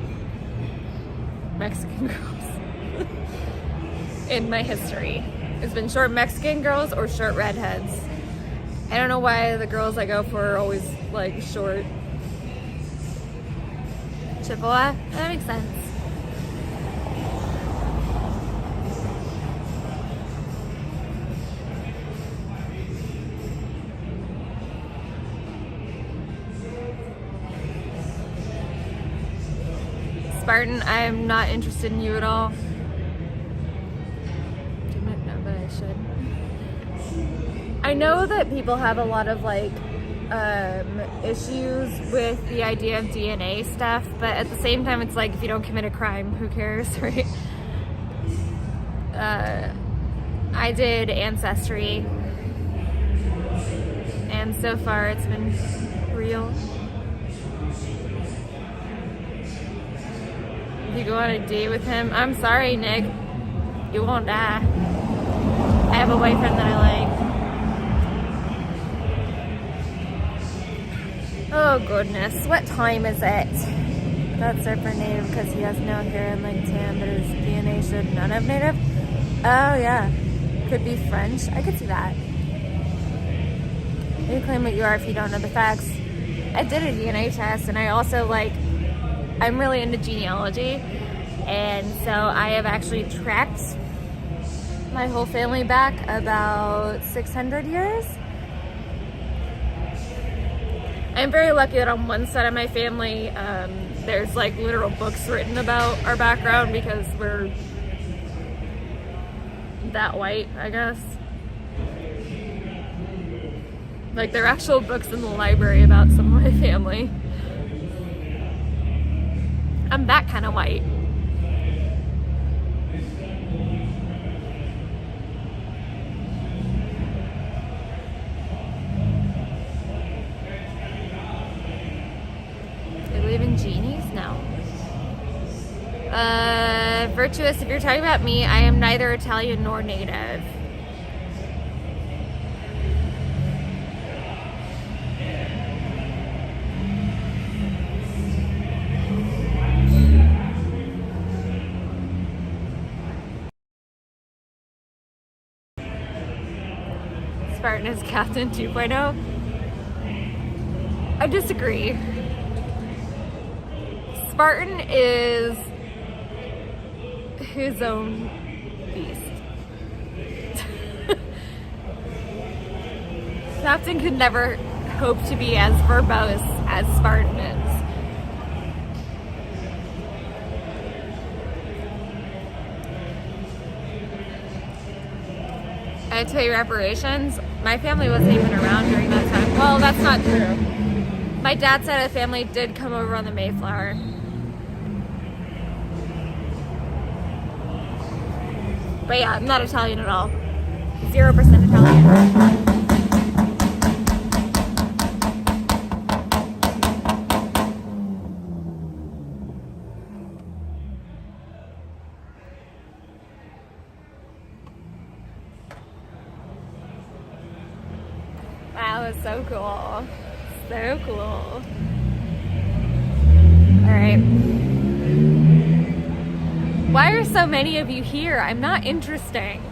Mexican girls. In my history, it's been short Mexican girls or short redheads. I don't know why the girls I go for are always like short. Chippewa? That makes sense. Spartan, I'm not interested in you at all. Didn't know that I should. I know that people have a lot of like issues with the idea of DNA stuff, but at the same time it's like if you don't commit a crime, who cares, right? I did Ancestry, and so far it's been real. If you go on a date with him, I'm sorry, Nick, you won't die. I have a boyfriend that I like. Oh goodness, what time is it? That's our name because he has no hair and like tan, but his DNA should not have native. Oh yeah, could be French. I could see that. You claim what you are if you don't know the facts. I did a DNA test, and I also like. I'm really into genealogy, and so I have actually tracked my whole family back about 600 years. I'm very lucky that on one side of my family, there's like literal books written about our background because we're that white, I guess. Like there are actual books in the library about some of my family. I'm that kind of white. They believe in genies? No. Virtuous, if you're talking about me, I am neither Italian nor native. Spartan is Captain 2.0. I disagree. Spartan is his own beast. Captain could never hope to be as verbose as Spartan is. I tell you reparations, my family wasn't even around during that time. Well, that's not true. My dad's side of the family did come over on the Mayflower. But yeah, I'm not Italian at all. 0% Italian. Wow, it's so cool. So cool. Alright. Why are so many of you here? I'm not interesting.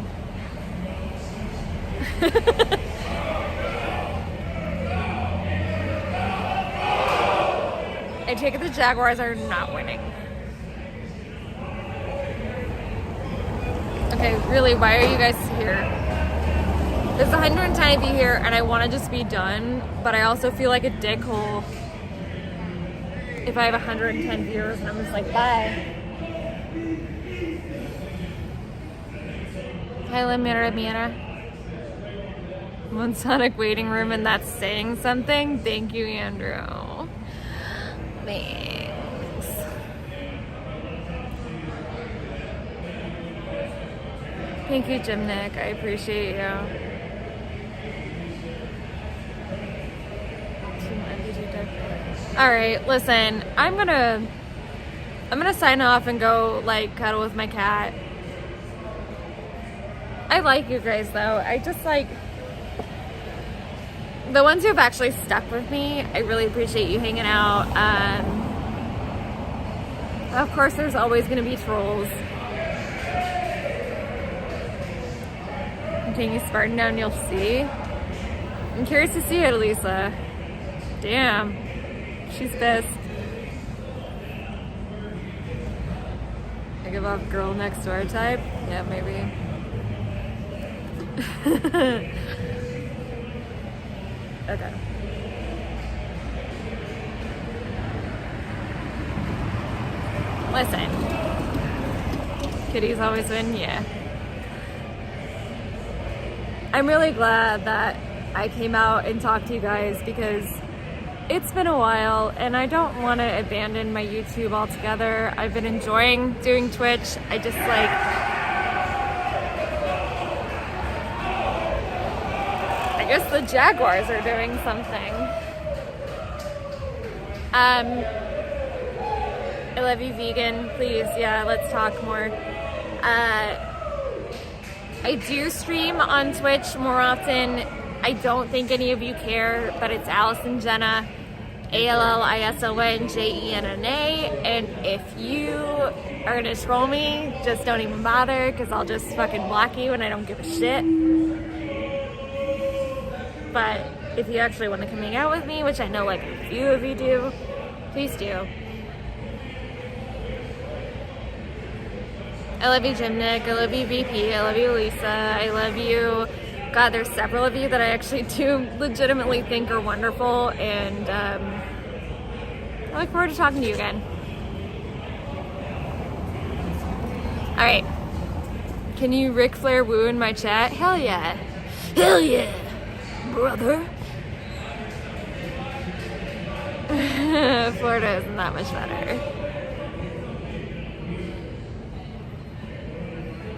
I take it the Jaguars are not winning. Okay, really, why are you guys here? There's 110 of you here, and I want to just be done, but I also feel like a dickhole if I have 110 viewers and I'm just like, bye. Kyla, Mira. One Sonic waiting room, and that's saying something. Thank you, Andrew. Thanks. Thank you, Jim Nick. I appreciate you. All right, listen, I'm gonna sign off and go like cuddle with my cat. I like you guys though. I just like the ones who have actually stuck with me. I really appreciate you hanging out. Of course, there's always gonna be trolls. Continue Spartan down, you'll see. I'm curious to see it, Elisa. Damn, she's pissed. I give off girl next door type. Yeah, maybe. Okay. Listen. Kitties always win, yeah. I'm really glad that I came out and talked to you guys because it's been a while and I don't want to abandon my YouTube altogether. I've been enjoying doing Twitch. I just like... I guess the Jaguars are doing something. I love you, vegan. Please, yeah, let's talk more. I do stream on Twitch more often. I don't think any of you care, but it's Allison Jenna, ALLISONJENNA. And if you are gonna troll me, just don't even bother, because I'll just fucking block you and I don't give a shit. But if you actually want to come hang out with me, which I know like a few of you do, please do. I love you, Jim Nick. I love you, VP. I love you, Lisa. I love you. God, there's several of you that I actually do legitimately think are wonderful, and I look forward to talking to you again. All right. Can you Ric Flair woo in my chat? Hell yeah. Hell yeah, brother. Florida isn't that much better.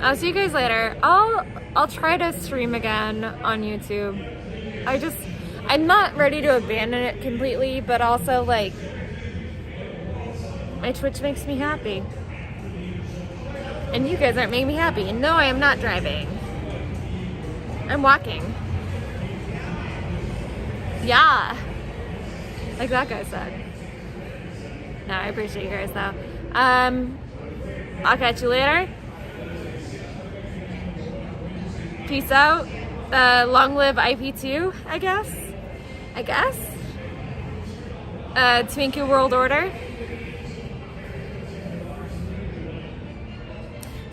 I'll see you guys later. I'll try to stream again on YouTube. I'm not ready to abandon it completely, but also like my Twitch makes me happy. And you guys aren't making me happy. No, I am not driving. I'm walking. Yeah. Like that guy said. No, I appreciate you guys though. I'll catch you later. Peace out. Long live IP2, I guess. Twinkle World Order.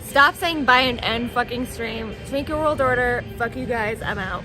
Stop saying bye and end fucking stream. Twinkle World Order. Fuck you guys. I'm out.